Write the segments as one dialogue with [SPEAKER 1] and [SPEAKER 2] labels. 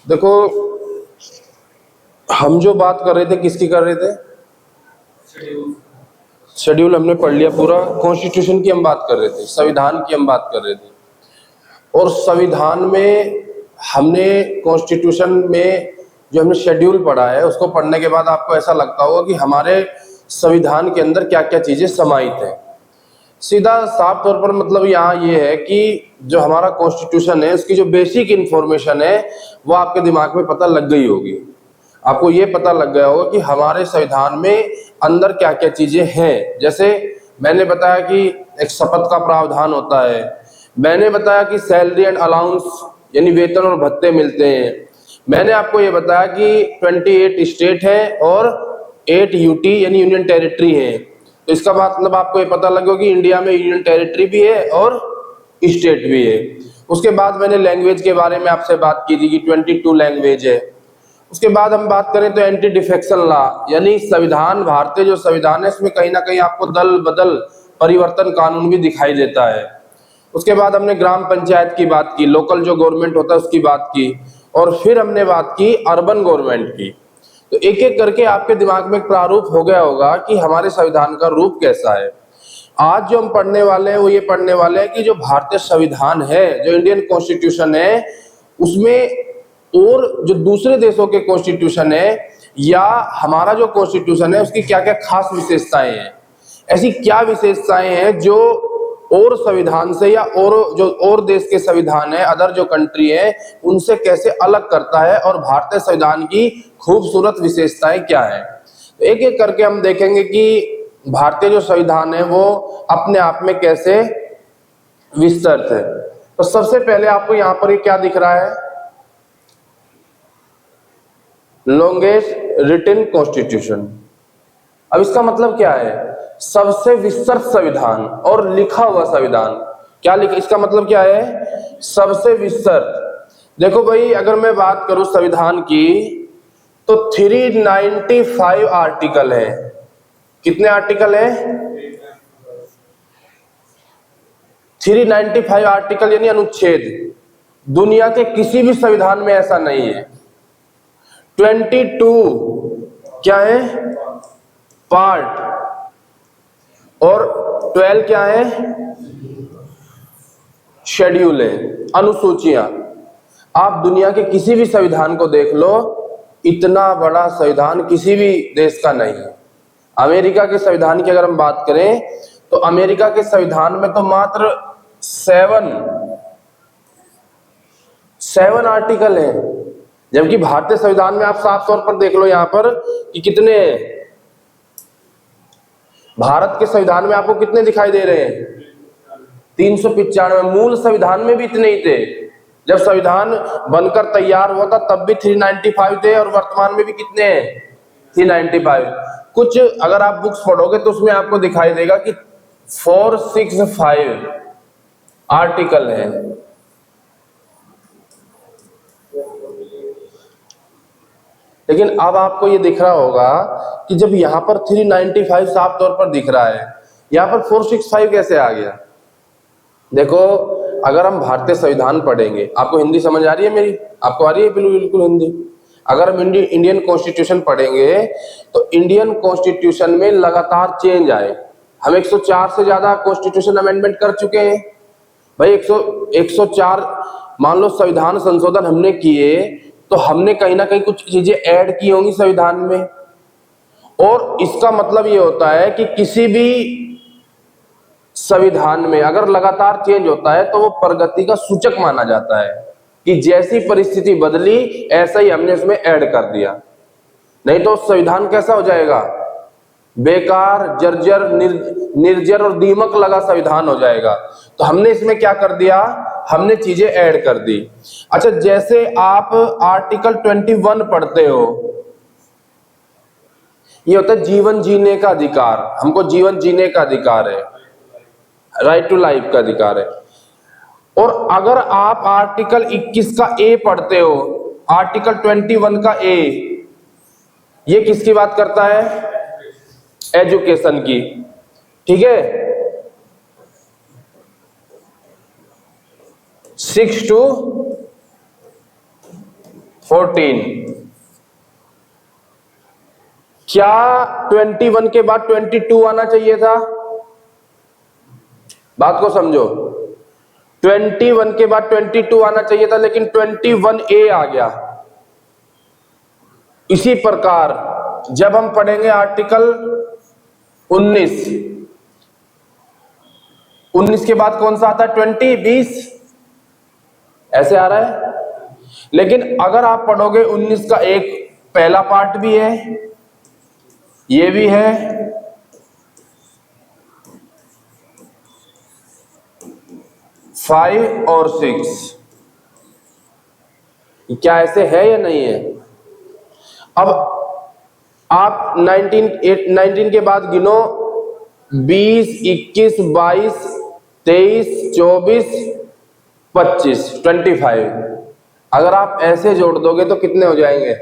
[SPEAKER 1] देखो, हम जो बात कर रहे थे किसकी कर रहे थे? शेड्यूल हमने पढ़ लिया पूरा। कॉन्स्टिट्यूशन की हम बात कर रहे थे, संविधान की हम बात कर रहे थे। और संविधान में हमने कॉन्स्टिट्यूशन में जो हमने शेड्यूल पढ़ा है उसको पढ़ने के बाद आपको ऐसा लगता होगा कि हमारे संविधान के अंदर क्या क्या चीजें समाहित हैं। सीधा साफ तौर पर मतलब यहाँ ये है कि जो हमारा कॉन्स्टिट्यूशन है उसकी जो बेसिक इंफॉर्मेशन है वो आपके दिमाग में पता लग गई होगी। आपको ये पता लग गया होगा कि हमारे संविधान में अंदर क्या क्या चीजें हैं। जैसे मैंने बताया कि एक शपथ का प्रावधान होता है, मैंने बताया कि सैलरी एंड अलाउंस यानी वेतन और भत्ते मिलते हैं, मैंने आपको ये बताया कि 28 स्टेट है और 8 यूटी यानी यूनियन टेरिटरी है। तो इसका मतलब आपको ये पता लगेगा कि इंडिया में यूनियन टेरिटरी भी है और स्टेट भी है। उसके बाद मैंने लैंग्वेज के बारे में आपसे बात की थी कि 22 लैंग्वेज है। उसके बाद हम बात करें तो एंटी डिफेक्शन लॉ यानी संविधान, भारतीय जो संविधान है इसमें कहीं ना कहीं आपको दल बदल परिवर्तन कानून भी दिखाई देता है। उसके बाद हमने ग्राम पंचायत की बात की, लोकल जो गवर्नमेंट होता है उसकी बात की, और फिर हमने बात की अर्बन गवर्नमेंट की। तो एक एक करके आपके दिमाग में एक प्रारूप हो गया होगा कि हमारे संविधान का रूप कैसा है। आज जो हम पढ़ने वाले हैं वो ये पढ़ने वाले हैं कि जो भारतीय संविधान है, जो इंडियन कॉन्स्टिट्यूशन है, उसमें और जो दूसरे देशों के कॉन्स्टिट्यूशन है या हमारा जो कॉन्स्टिट्यूशन है उसकी क्या क्या खास विशेषताएं हैं। ऐसी क्या विशेषताएं हैं जो और संविधान से या और जो और देश के संविधान है, अदर जो कंट्री है, उनसे कैसे अलग करता है और भारतीय संविधान की खूबसूरत विशेषताएं क्या है। तो एक एक करके हम देखेंगे कि भारतीय जो संविधान है वो अपने आप में कैसे विस्तृत है। तो सबसे पहले आपको यहाँ पर ये क्या दिख रहा है? Longest written constitution. अब इसका मतलब क्या है? सबसे विस्तृत संविधान और लिखा हुआ संविधान। क्या लिखा, इसका मतलब क्या है? सबसे विस्तृत। देखो भाई, अगर मैं बात करूं संविधान की तो 395 आर्टिकल है। कितने आर्टिकल है? 395 आर्टिकल यानी अनुच्छेद। दुनिया के किसी भी संविधान में ऐसा नहीं है। 22 क्या है? पार्ट। और 12 क्या है? शेड्यूल है, अनुसूचियां। आप दुनिया के किसी भी संविधान को देख लो, इतना बड़ा संविधान किसी भी देश का नहीं है। अमेरिका के संविधान की अगर हम बात करें तो अमेरिका के संविधान में तो मात्र 7 आर्टिकल है, जबकि भारतीय संविधान में आप साफ तौर पर देख लो यहाँ पर कि कितने हैं। भारत के संविधान में आपको कितने दिखाई दे रहे हैं? 395। मूल संविधान में भी इतने ही थे। जब संविधान बनकर तैयार हुआ था तब भी 395 थे, और वर्तमान में भी कितने हैं? 395। कुछ अगर आप बुक्स पढ़ोगे तो उसमें आपको दिखाई देगा कि 465 आर्टिकल है। लेकिन अब आपको ये दिख रहा होगा कि जब यहाँ पर 395 साफ तौर पर दिख रहा है, यहाँ पर 465 कैसे आ गया? देखो, अगर हम भारतीय संविधान पढ़ेंगे, आपको हिंदी समझ आ रही है मेरी? आपको आ रही है बिल्कुल हिंदी? अगर हम इंडियन कॉन्स्टिट्यूशन पढ़ेंगे तो इंडियन कॉन्स्टिट्यूशन में लगातार चेंज आए। हम 104 से ज्यादा कॉन्स्टिट्यूशन अमेंडमेंट कर चुके हैं भाई। 104 मान लो संविधान संशोधन हमने किए तो हमने कहीं ना कहीं कुछ चीजें ऐड की होंगी संविधान में। और इसका मतलब ये होता है कि किसी भी संविधान में अगर लगातार चेंज होता है तो वो प्रगति का सूचक माना जाता है कि जैसी परिस्थिति बदली ऐसा ही हमने इसमें ऐड कर दिया। नहीं तो संविधान कैसा हो जाएगा? बेकार, जर्जर, निर्जर और दीमक लगा संविधान हो जाएगा। तो हमने इसमें क्या कर दिया? हमने चीजें ऐड कर दी। अच्छा, जैसे आप आर्टिकल 21 पढ़ते हो, ये होता है जीवन जीने का अधिकार। हमको जीवन जीने का अधिकार है, राइट टू लाइफ का अधिकार है। और अगर आप आर्टिकल 21 का ए पढ़ते हो, आर्टिकल 21 का ए, ये किसकी बात करता है? एजुकेशन की। ठीक है, 6 to 14। क्या 21 के बाद 22 आना चाहिए था? बात को समझो, 21 के बाद 22 आना चाहिए था, लेकिन 21A आ गया। इसी प्रकार जब हम पढ़ेंगे आर्टिकल 19 के बाद कौन सा आता है? 20, 20 ऐसे आ रहा है। लेकिन अगर आप पढ़ोगे 19 का एक पहला पार्ट भी है, ये भी है, 5 और 6, क्या ऐसे है या नहीं है? अब आप 19 के बाद गिनो, 20, 21, 22, 23, 24, 25, 25। अगर आप ऐसे जोड़ दोगे तो कितने हो जाएंगे?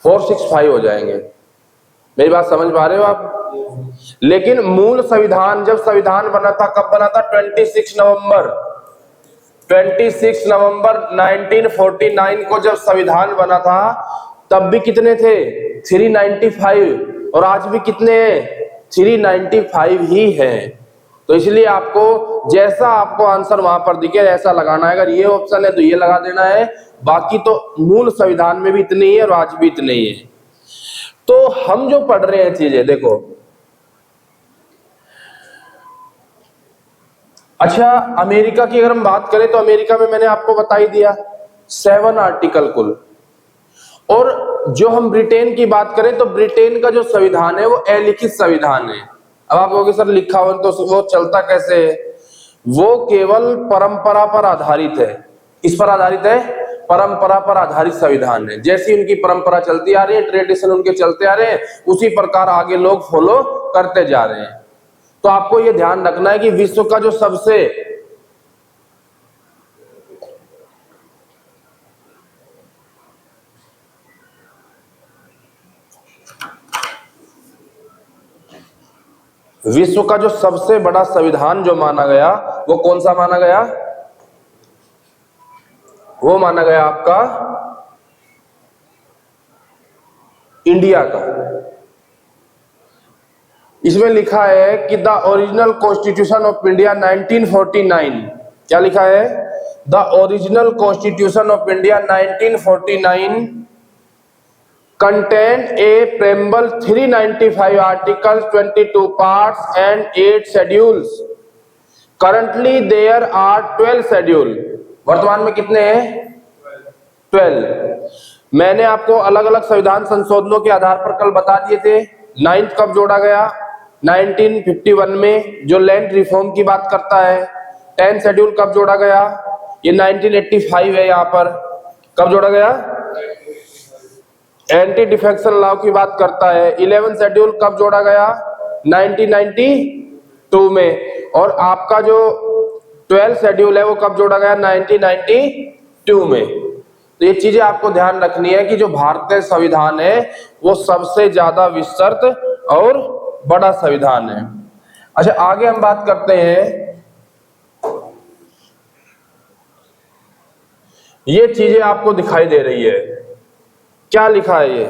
[SPEAKER 1] 465 हो जाएंगे। मेरी बात समझ पा रहे हो आप? लेकिन मूल संविधान, जब संविधान बना था, कब बना था? 26 नवंबर 1949 को जब संविधान बना था, तब भी कितने थे? 395। और आज भी कितने हैं? 395 ही हैं। तो इसलिए आपको जैसा आपको आंसर वहां पर दिखे ऐसा लगाना है। अगर ये ऑप्शन है तो ये लगा देना है, बाकी तो मूल संविधान में भी इतने ही है और आज भी इतने ही है। तो हम जो पढ़ रहे हैं चीजें, देखो, अच्छा, अमेरिका की अगर हम बात करें तो अमेरिका में मैंने आपको बता ही दिया 7 आर्टिकल कुल। और जो हम ब्रिटेन की बात करें तो ब्रिटेन का जो संविधान है वो अलिखित संविधान है। अब आप कहोगे सर लिखा हो तो वो चलता कैसे है? वो केवल परंपरा पर आधारित है। किस पर आधारित है? परंपरा पर आधारित संविधान है। जैसी उनकी परंपरा चलती आ रही है, ट्रेडिशन उनके चलते आ रहे हैं, उसी प्रकार आगे लोग फॉलो करते जा रहे हैं। तो आपको यह ध्यान रखना है कि विश्व का जो सबसे बड़ा संविधान जो माना गया वो कौन सा माना गया? वो माना गया आपका इंडिया का। इसमें लिखा है कि the original constitution of India 1949, क्या लिखा है? The original constitution of India 1949 contain a preamble, 395 articles, 22 parts and 8 schedules. Currently there are 12 schedule. वर्तमान में कितने हैं? 12। मैंने आपको अलग अलग संविधान संशोधनों के आधार पर कल बता दिए थे। 9th कब जोड़ा गया? 1951 में, जो लैंड रिफॉर्म की बात करता है। 10th शेड्यूल कब जोड़ा गया? ये 1985 है। यहाँ पर कब जोड़ा गया? एंटी डिफेक्शन लॉ की बात करता है। 11th शेड्यूल कब जोड़ा गया? 1992 में। और आपका जो 12th शेड्यूल है वो कब जोड़ा गया? 1992 में। तो ये चीजें आपको ध्यान रखनी है कि जो भारतीय संविधान है वो सबसे ज्यादा विस्तृत और बड़ा संविधान है। अच्छा, आगे हम बात करते हैं। ये चीजें आपको दिखाई दे रही है, क्या लिखा है ये?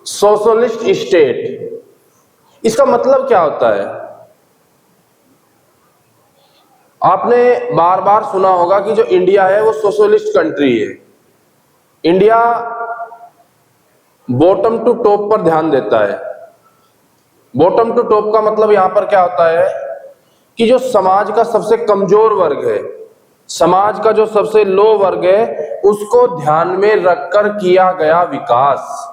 [SPEAKER 1] Socialist state. इसका मतलब क्या होता है? आपने बार बार सुना होगा कि जो इंडिया है वो सोशलिस्ट कंट्री है। इंडिया बॉटम टू टॉप पर ध्यान देता है। बॉटम टू टॉप का मतलब यहां पर क्या होता है कि जो समाज का सबसे कमजोर वर्ग है, समाज का जो सबसे लो वर्ग है, उसको ध्यान में रखकर किया गया विकास।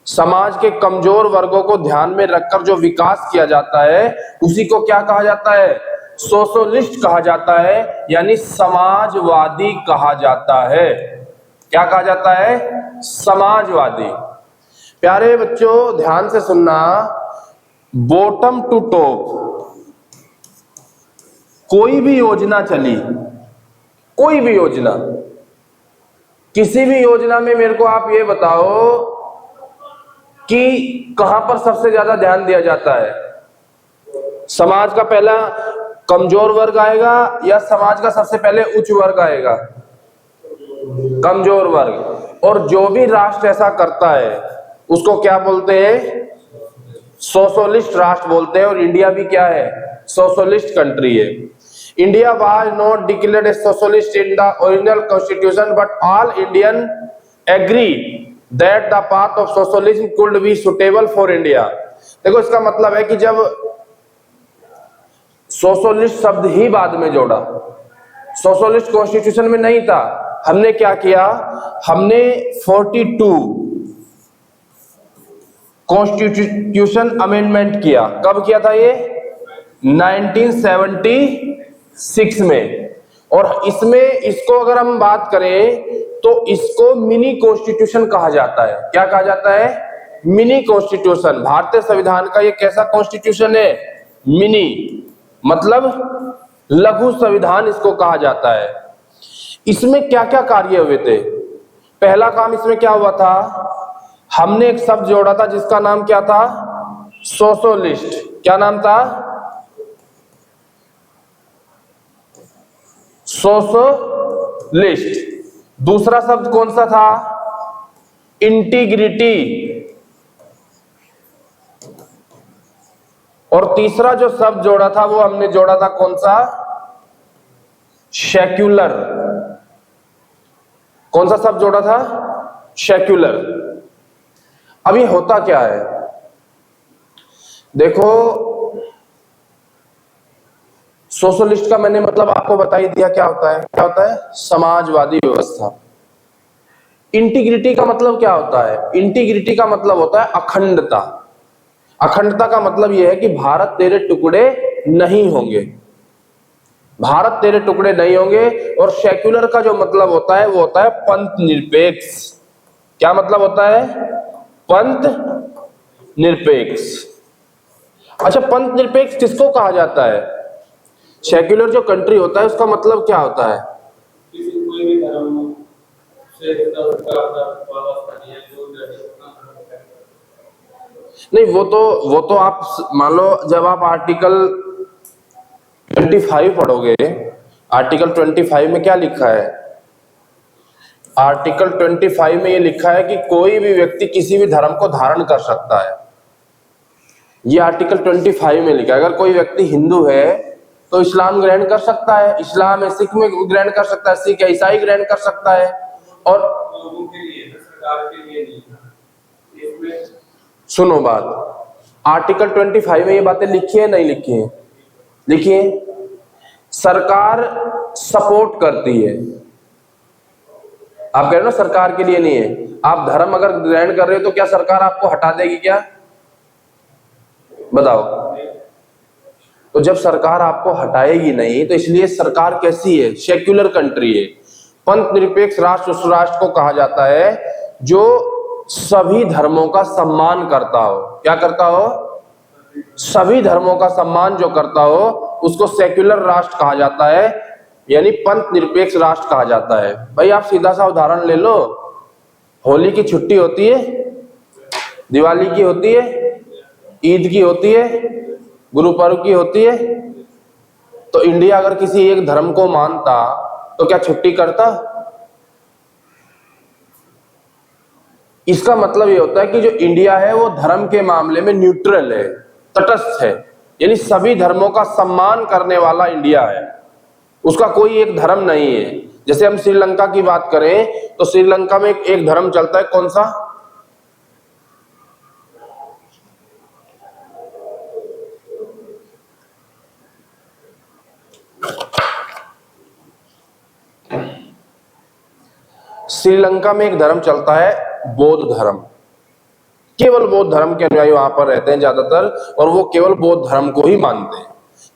[SPEAKER 1] समाज के कमजोर वर्गों को ध्यान में रखकर जो विकास किया जाता है उसी को क्या कहा जाता है? सोशलिस्ट कहा जाता है, यानी समाजवादी कहा जाता है। क्या कहा जाता है? समाजवादी। प्यारे बच्चों ध्यान से सुनना, बॉटम टू टॉप कोई भी योजना चली, कोई भी योजना, किसी भी योजना में मेरे को आप ये बताओ कि कहां पर सबसे ज्यादा ध्यान दिया जाता है? समाज का पहला कमजोर वर्ग आएगा या समाज का सबसे पहले उच्च वर्ग आएगा? कमजोर वर्ग। और जो भी राष्ट्र ऐसा करता है उसको क्या बोलते हैं? सोशलिस्ट राष्ट्र बोलते हैं। और इंडिया भी क्या है? सोशलिस्ट कंट्री है। India was not declared a socialist in the original constitution but all Indian agree that the path of socialism could be suitable for India. देखो इसका मतलब है कि जब सोशलिस्ट शब्द ही बाद में जोड़ा, सोशलिस्ट कॉन्स्टिट्यूशन में नहीं था, हमने क्या किया? हमने 42 कॉन्स्टिट्यूशन अमेंडमेंट किया। कब किया था ये? 1976 में। और इसमें इसको अगर हम बात करें तो इसको मिनी कॉन्स्टिट्यूशन कहा जाता है। क्या कहा जाता है? Mini constitution. भारतीय संविधान का ये कैसा कॉन्स्टिट्यूशन है? मिनी, मतलब लघु संविधान इसको कहा जाता है। इसमें क्या क्या कार्य हुए थे? पहला काम इसमें क्या हुआ था? हमने एक शब्द जोड़ा था जिसका नाम क्या था? सोशलिस्ट। क्या नाम था? सोशलिस्ट। दूसरा शब्द कौन सा था? इंटीग्रिटी। और तीसरा जो शब्द जोड़ा था वो हमने जोड़ा था कौन सा? सेक्युलर। कौन सा शब्द जोड़ा था? सेक्युलर। अब ये होता क्या है? देखो सोशलिस्ट का मैंने मतलब आपको बता ही दिया क्या होता है। क्या होता है? समाजवादी व्यवस्था। इंटीग्रिटी का मतलब क्या होता है? इंटीग्रिटी का मतलब होता है अखंडता। अखंडता का मतलब यह है कि भारत तेरे टुकड़े नहीं होंगे, भारत तेरे टुकड़े नहीं होंगे। और सेक्युलर का जो मतलब होता है वो होता है पंथ निरपेक्ष। क्या मतलब होता है? पंथ निरपेक्ष। अच्छा, पंथ निरपेक्ष किसको कहा जाता है? सेक्युलर जो कंट्री होता है उसका मतलब क्या होता है?
[SPEAKER 2] कोई भी धर्म से
[SPEAKER 1] नहीं, वो तो आप मान लो जब आप आर्टिकल 25 पढ़ोगे, आर्टिकल 25 में क्या लिखा है? आर्टिकल 25 में ये लिखा है कि कोई भी व्यक्ति किसी भी धर्म को धारण कर सकता है। ये आर्टिकल 25 में लिखा है। अगर कोई व्यक्ति हिंदू है तो इस्लाम ग्रहण कर सकता है, इस्लाम है, सिख में ग्रहण कर सकता है, सिख ईसाई ग्रहण कर सकता है। और
[SPEAKER 2] लोगों के लिए, सरकार के लिए नहीं। इसमें
[SPEAKER 1] सुनो बात, आर्टिकल 25 में ये बातें लिखी है नहीं लिखी है? लिखी है। सरकार सपोर्ट करती है। आप कह रहे हो ना सरकार के लिए नहीं है। आप धर्म अगर ग्रहण कर रहे हो तो क्या सरकार आपको हटा देगी क्या? बताओ। तो जब सरकार आपको हटाएगी नहीं तो इसलिए सरकार कैसी है? सेक्युलर कंट्री है। पंथ निरपेक्ष राष्ट्र उस राष्ट्र को कहा जाता है जो सभी धर्मों का सम्मान करता हो। क्या करता हो? सभी धर्मों का सम्मान जो करता हो उसको सेक्युलर राष्ट्र कहा जाता है, यानी पंथ निरपेक्ष राष्ट्र कहा जाता है। भाई आप सीधा सा उदाहरण ले लो, होली की छुट्टी होती है, दिवाली की होती है, ईद की होती है, गुरु पर्व की होती है। तो इंडिया अगर किसी एक धर्म को मानता तो क्या छुट्टी करता? इसका मतलब ये होता है कि जो इंडिया है वो धर्म के मामले में न्यूट्रल है, तटस्थ है, यानी सभी धर्मों का सम्मान करने वाला इंडिया है। उसका कोई एक धर्म नहीं है। जैसे हम श्रीलंका की बात करें तो श्रीलंका में एक धर्म चलता है, कौन सा? श्रीलंका में एक धर्म चलता है बौद्ध धर्म। केवल बौद्ध धर्म के अनुयायी वहां पर रहते हैं ज्यादातर, और वो केवल बौद्ध धर्म को ही मानते हैं।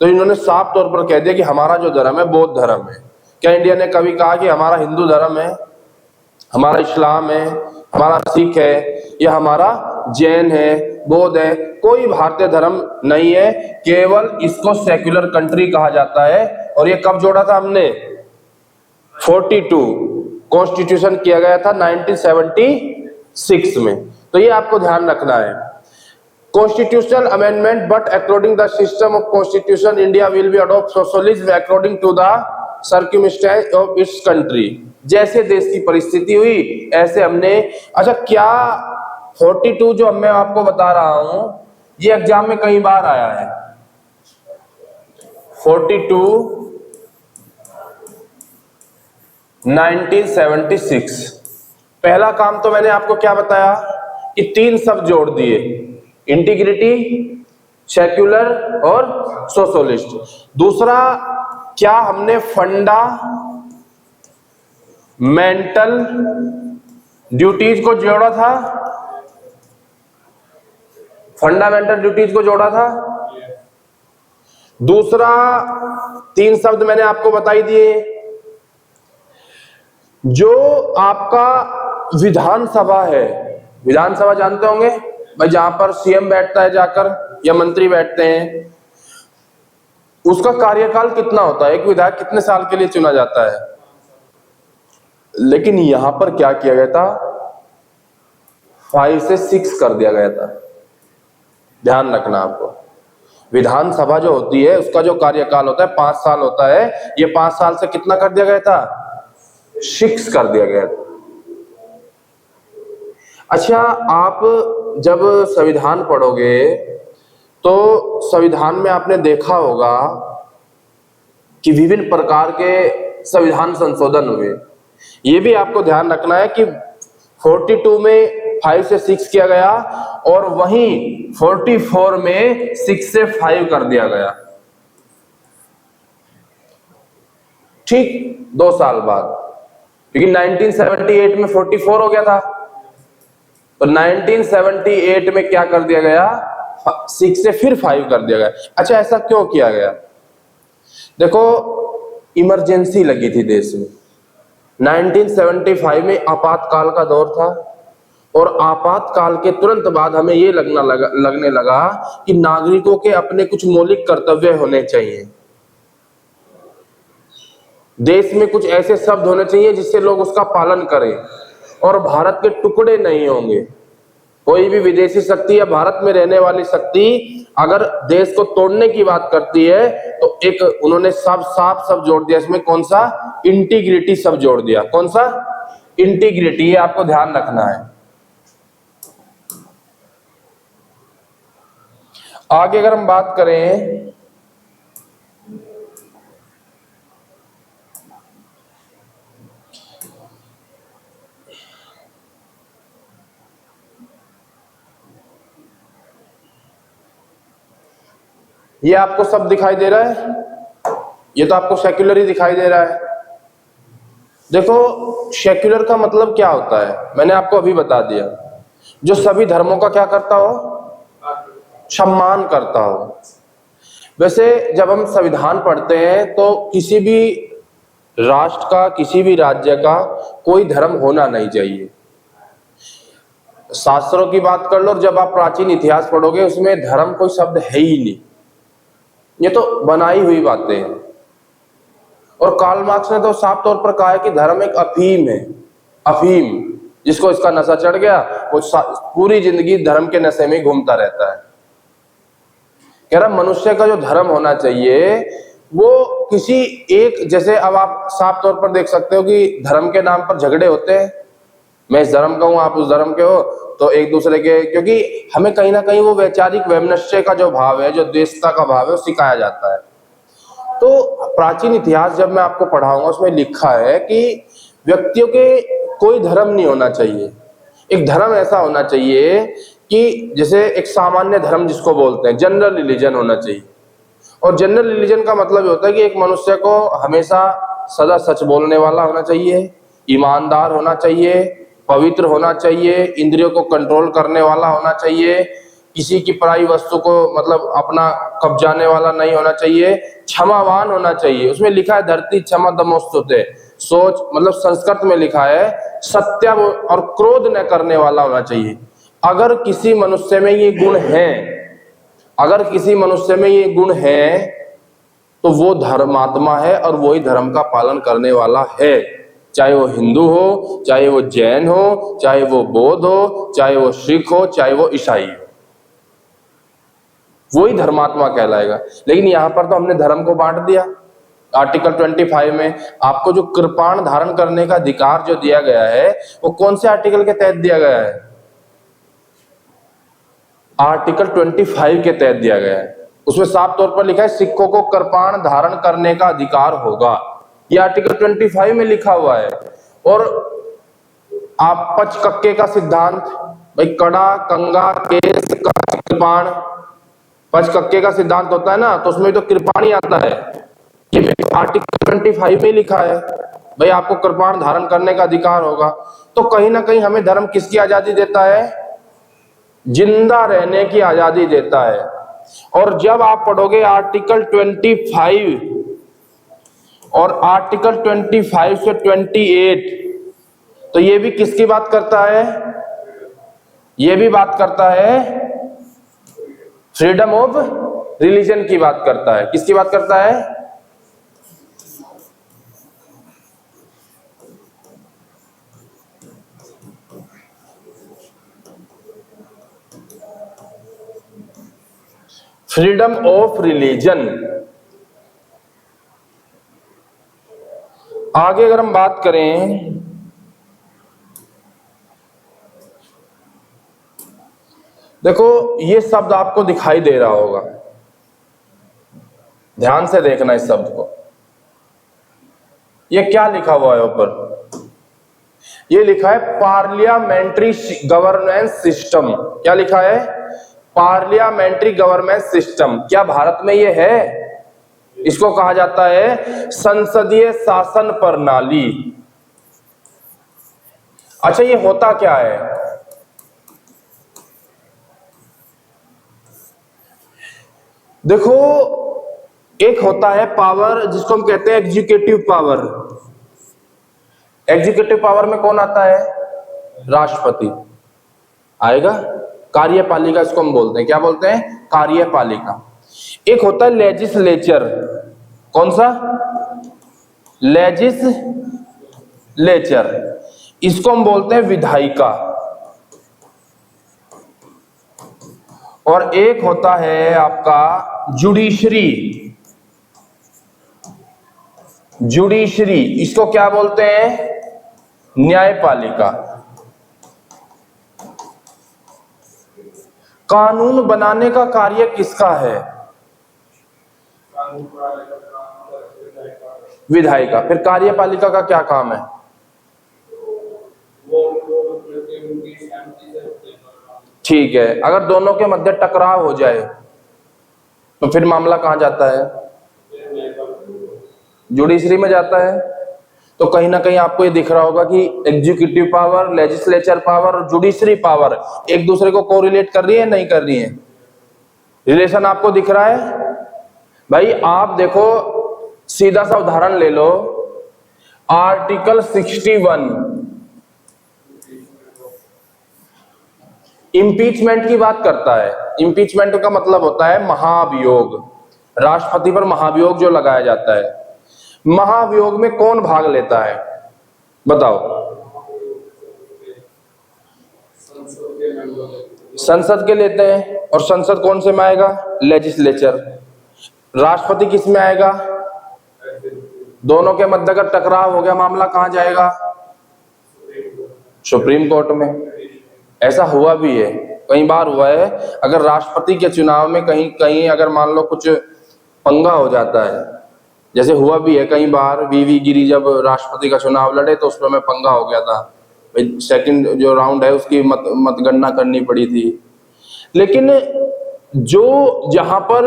[SPEAKER 1] तो इन्होंने साफ तौर पर कह दिया कि हमारा जो धर्म है बौद्ध धर्म है। क्या इंडिया ने कभी कहा कि हमारा हिंदू धर्म है, हमारा इस्लाम है, हमारा सिख है, या हमारा जैन है, बौद्ध है? कोई भारतीय धर्म नहीं है, केवल इसको सेक्युलर कंट्री कहा जाता है। और ये कब जोड़ा था हमने? 42 कॉन्स्टिट्यूशन किया गया था 1976 में। तो ये आपको ध्यान रखना है। constitutional amendment, but according the system of constitution, India will be adopt socialism according to the circumstance of its country. जैसे देश की परिस्थिति हुई ऐसे हमने। अच्छा, क्या 42 जो मैं आपको बता रहा हूं ये एग्जाम में कई बार आया है। 42 1976। पहला काम तो मैंने आपको क्या बताया कि 3 शब्द जोड़ दिए, इंटीग्रिटी, सेक्युलर और सोशलिस्ट। दूसरा, क्या हमने फंडामेंटल ड्यूटीज को जोड़ा था? फंडामेंटल ड्यूटीज को जोड़ा था। दूसरा, 3 शब्द मैंने आपको बताई दिए। जो आपका विधानसभा है, विधानसभा जानते होंगे भाई, जहां पर सीएम बैठता है जाकर या मंत्री बैठते हैं, उसका कार्यकाल कितना होता है? एक विधायक कितने साल के लिए चुना जाता है? लेकिन यहां पर क्या किया गया था? 5 से 6 कर दिया गया था। ध्यान रखना आपको, विधानसभा जो होती है उसका जो कार्यकाल होता है 5 साल होता है, ये 5 साल से कितना कर दिया गया था? 6 कर दिया गया था। अच्छा, आप जब संविधान पढ़ोगे तो संविधान में आपने देखा होगा कि विभिन्न प्रकार के संविधान संशोधन हुए। ये भी आपको ध्यान रखना है कि 42 में 5 से 6 किया गया और वहीं 44 में 6 से 5 कर दिया गया। ठीक 2 साल बाद, क्योंकि 1978 में 44 हो गया था, तो 1978 में क्या कर दिया गया? 6 से फिर 5 कर दिया गया। अच्छा, ऐसा क्यों किया गया? देखो, इमरजेंसी लगी थी देश में। 1975 में आपातकाल का दौर था और आपातकाल के तुरंत बाद हमें ये लगने लगा कि नागरिकों के अपने कुछ मौलिक कर्तव्य होने चाहिए। देश में कुछ ऐसे शब्द होने चाहिए जिससे लोग उसका पालन करें और भारत के टुकड़े नहीं होंगे। कोई भी विदेशी शक्ति या भारत में रहने वाली शक्ति अगर देश को तोड़ने की बात करती है तो एक उन्होंने साफ शब्द जोड़ दिया इसमें। कौन सा? इंटीग्रिटी शब्द जोड़ दिया। कौन सा? इंटीग्रिटी। ये आपको ध्यान रखना है। आगे अगर हम बात करें, ये आपको सब दिखाई दे रहा है, ये तो आपको सेक्युलर ही दिखाई दे रहा है। देखो, सेक्युलर का मतलब क्या होता है मैंने आपको अभी बता दिया। जो सभी धर्मों का क्या करता हो? सम्मान करता हो। वैसे जब हम संविधान पढ़ते हैं तो किसी भी राष्ट्र का, किसी भी राज्य का कोई धर्म होना नहीं चाहिए। शास्त्रों की बात कर लो और जब आप प्राचीन इतिहास पढ़ोगे उसमें धर्म कोई शब्द है ही नहीं, ये तो बनाई हुई बातें हैं। और कार्ल मार्क्स ने तो साफ तौर पर कहा है कि धर्म एक अफीम है। अफीम, जिसको इसका नशा चढ़ गया वो पूरी जिंदगी धर्म के नशे में घूमता रहता है। कह रहा मनुष्य का जो धर्म होना चाहिए वो किसी एक, जैसे अब आप साफ तौर पर देख सकते हो कि धर्म के नाम पर झगड़े होते हैं। मैं इस धर्म का हूं, आप उस धर्म के हो, तो एक दूसरे के, क्योंकि हमें कहीं ना कहीं वो वैचारिक वैमनस्य का जो भाव है, जो द्वेषता का भाव है, वो सिखाया जाता है। तो प्राचीन इतिहास जब मैं आपको पढ़ाऊंगा उसमें लिखा है कि व्यक्तियों के कोई धर्म नहीं होना चाहिए। एक धर्म ऐसा होना चाहिए कि जैसे एक सामान्य धर्म जिसको बोलते हैं, जनरल रिलीजन होना चाहिए। और जनरल रिलीजन का मतलब ये होता है कि एक मनुष्य को हमेशा सदा सच बोलने वाला होना चाहिए, ईमानदार होना चाहिए, पवित्र होना चाहिए, इंद्रियों को कंट्रोल करने वाला होना चाहिए, किसी की पराई वस्तु को मतलब अपना कब्जाने वाला नहीं होना चाहिए, क्षमावान होना चाहिए। उसमें लिखा है धरती क्षमा दमोस्तुते, सोच मतलब संस्कृत में लिखा है सत्य और क्रोध न करने वाला होना चाहिए। अगर किसी मनुष्य में ये गुण है, अगर किसी मनुष्य में ये गुण है तो वो धर्मात्मा है और वही धर्म का पालन करने वाला है। चाहे वो हिंदू हो, चाहे वो जैन हो, चाहे वो बौद्ध हो, चाहे वो सिख हो, चाहे वो ईसाई हो। वही धर्मात्मा कहलाएगा। लेकिन यहां पर तो हमने धर्म को बांट दिया। आर्टिकल 25 में आपको जो कृपाण धारण करने का अधिकार जो दिया गया है वो कौन से आर्टिकल के तहत दिया गया है? आर्टिकल 25 के तहत दिया गया है। उसमें साफ तौर पर लिखा है सिखों को कृपाण धारण करने का अधिकार होगा। ये आर्टिकल 25 में लिखा हुआ है। और आप पचकक्के का सिद्धांत, भाई कड़ा, कंगा, केस, कृपाण, पचकक्के का सिद्धांत होता है ना, तो उसमें तो कृपाण ही आता है। ये आर्टिकल 25 में लिखा है भाई आपको कृपाण धारण करने का अधिकार होगा। तो कहीं ना कहीं हमें धर्म किसकी आजादी देता है? जिंदा रहने की आजादी देता है। और जब आप पढ़ोगे आर्टिकल 25 और आर्टिकल 25 से 28, तो ये भी किसकी बात करता है? ये भी बात करता है फ्रीडम ऑफ रिलीजन की बात करता है। किसकी बात करता है? Freedom of religion. आगे अगर हम बात करें, देखो ये शब्द आपको दिखाई दे रहा होगा, ध्यान से देखना इस शब्द को। ये क्या लिखा हुआ है ऊपर? ये लिखा है पार्लियामेंट्री गवर्नेंस सिस्टम। क्या लिखा है? Parliamentary governance system. क्या भारत में ये है? इसको कहा जाता है संसदीय शासन प्रणाली। अच्छा, ये होता क्या है? देखो, एक होता है पावर जिसको हम कहते हैं एग्जीक्यूटिव पावर। एग्जीक्यूटिव पावर में कौन आता है? राष्ट्रपति आएगा। कार्यपालिका इसको हम बोलते हैं। क्या बोलते हैं? कार्यपालिका। एक होता है लेजिस्लेचर। कौन सा? लेजिस्लेचर। इसको हम बोलते हैं विधायिका। और एक होता है आपका जुडिशरी। जुडिशरी, इसको क्या बोलते हैं? न्यायपालिका। कानून बनाने का कार्य किसका है? विधायिका। फिर कार्यपालिका का क्या काम है? ठीक है, अगर दोनों के मध्य टकराव हो जाए तो फिर मामला कहां जाता है? जुडिशरी में जाता है। तो कहीं ना कहीं आपको ये दिख रहा होगा कि एग्जीक्यूटिव पावर, लेजिस्लेचर पावर और जुडिशरी पावर एक दूसरे को कोरिलेट कर रही है, नहीं कर रही है? रिलेशन आपको दिख रहा है? भाई आप देखो, सीधा सा उदाहरण ले लो। आर्टिकल 61 इम्पीचमेंट की बात करता है। इम्पीचमेंट का मतलब होता है महाभियोग। राष्ट्रपति पर महाभियोग जो लगाया जाता है, महाभियोग में कौन भाग लेता है? बताओ। संसद के लेते हैं। और संसद कौन से में आएगा? लेजिस्लेचर। राष्ट्रपति किस में आएगा? दोनों के मध्य अगर टकराव हो गया, मामला कहां जाएगा? सुप्रीम कोर्ट में। ऐसा हुआ भी है, कई बार हुआ है। अगर राष्ट्रपति के चुनाव में कहीं कहीं अगर मान लो कुछ पंगा हो जाता है, जैसे हुआ भी है कई बार, वीवी गिरी जब राष्ट्रपति का चुनाव लड़े तो उसमें में पंगा हो गया था। सेकंड जो राउंड है उसकी मतगणना करनी पड़ी थी। लेकिन जो जहां पर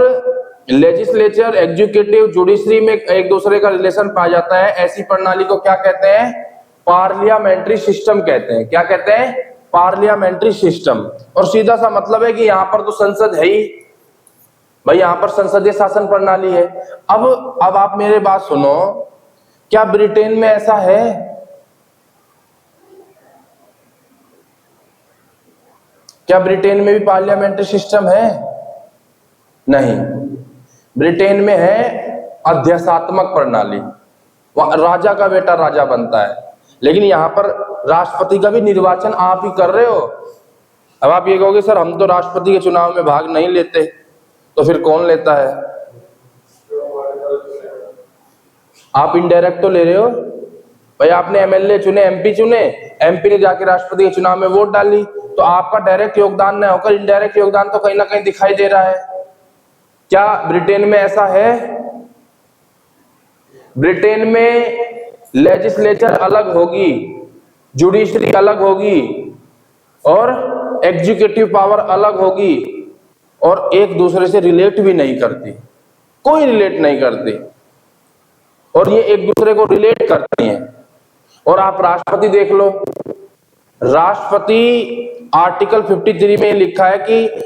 [SPEAKER 1] लेजिस्लेचर, एग्जीक्यूटिव, जुडिशरी में एक दूसरे का रिलेशन पाया जाता है, ऐसी प्रणाली को क्या कहते हैं? पार्लियामेंट्री सिस्टम कहते हैं। क्या कहते हैं? Parliamentary system. और सीधा सा मतलब है कि यहां पर तो संसद है ही भाई, यहां पर संसदीय शासन प्रणाली है। अब आप मेरे बात सुनो, क्या ब्रिटेन में ऐसा है? क्या ब्रिटेन में भी पार्लियामेंट्री सिस्टम है? नहीं। ब्रिटेन में है अध्यासात्मक प्रणाली। वहां राजा का बेटा राजा बनता है। लेकिन यहां पर राष्ट्रपति का भी निर्वाचन आप ही कर रहे हो। अब आप ये कहोगे सर हम तो राष्ट्रपति के चुनाव में भाग नहीं लेते, तो फिर कौन लेता है? आप इनडायरेक्ट तो ले रहे हो भाई। आपने एमएलए चुने, एमपी चुने, एमपी ने जाके राष्ट्रपति के चुनाव में वोट डाली, तो आपका डायरेक्ट योगदान न होकर इनडायरेक्ट योगदान तो कहीं ना कहीं दिखाई दे रहा है। क्या ब्रिटेन में ऐसा है? ब्रिटेन में लेजिस्लेचर अलग होगी, जुडिशरी अलग होगी और एग्जीक्यूटिव पावर अलग होगी, और एक दूसरे से रिलेट भी नहीं करती, कोई रिलेट नहीं करती, और ये एक दूसरे को रिलेट करती हैं। और आप राष्ट्रपति देख लो, राष्ट्रपति आर्टिकल 53 में लिखा है कि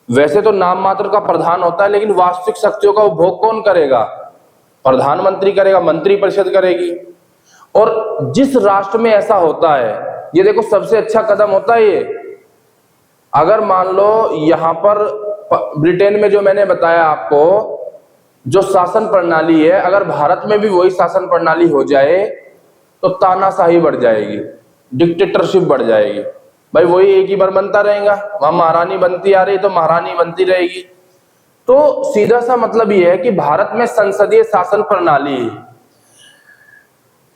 [SPEAKER 1] वैसे तो नाम मात्र का प्रधान होता है, लेकिन वास्तविक शक्तियों का उपभोग कौन करेगा? प्रधानमंत्री करेगा, मंत्रिपरिषद करेगी। और जिस राष्ट्र में ऐसा होता है, ये देखो सबसे अच्छा कदम होता है ये। अगर मान लो यहां पर ब्रिटेन में जो मैंने बताया आपको, जो शासन प्रणाली है, अगर भारत में भी वही शासन प्रणाली हो जाए तो तानाशाही बढ़ जाएगी, डिक्टेटरशिप बढ़ जाएगी। भाई वही एक ही बार बनता रहेगा, वहां महारानी बनती आ रही तो महारानी बनती रहेगी। तो सीधा सा मतलब ये है कि भारत में संसदीय शासन प्रणाली,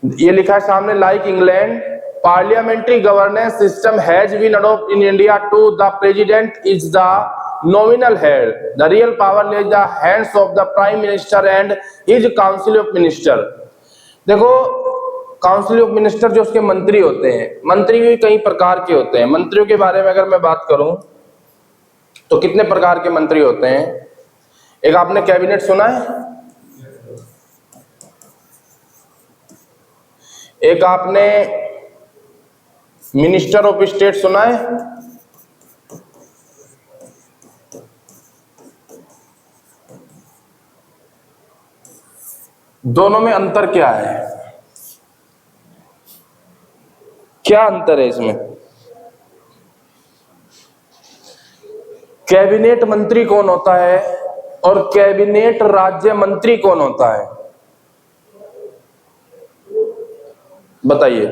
[SPEAKER 1] ये लिखा है सामने, like England parliamentary governance system has been adopted in India to the president is the nominal head, the real power lays the hands of the prime minister and his council of minister। देखो council of minister जो उसके मंत्री होते हैं, मंत्री भी कई प्रकार के होते हैं। मंत्रियों के बारे में अगर मैं बात करूं तो कितने प्रकार के मंत्री होते हैं? एक आपने कैबिनेट सुना है, एक आपने मिनिस्टर ऑफ स्टेट सुना है, दोनों में अंतर क्या है? क्या अंतर है इसमें? कैबिनेट मंत्री कौन होता है और कैबिनेट राज्य मंत्री कौन होता है? बताइए।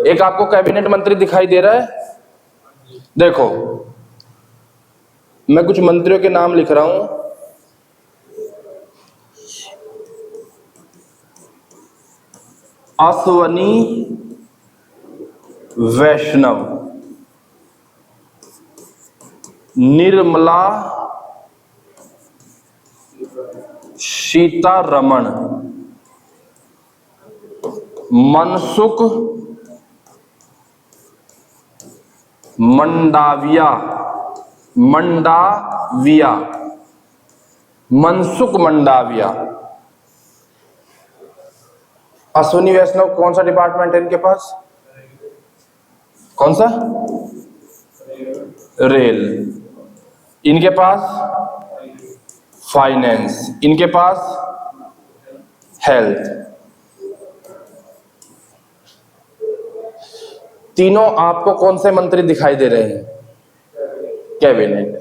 [SPEAKER 1] एक आपको कैबिनेट मंत्री दिखाई दे रहा है? देखो मैं कुछ मंत्रियों के नाम लिख रहा हूं। अश्वनी वैष्णव, निर्मला सीतारमण, मनसुख मंडाविया, मनसुख मंडाविया। अश्विनी वैष्णव कौन सा डिपार्टमेंट है इनके पास? कौन सा? रेल। इनके पास फाइनेंस, इनके पास हेल्थ। तीनों आपको कौन से मंत्री दिखाई दे रहे हैं? कैबिनेट।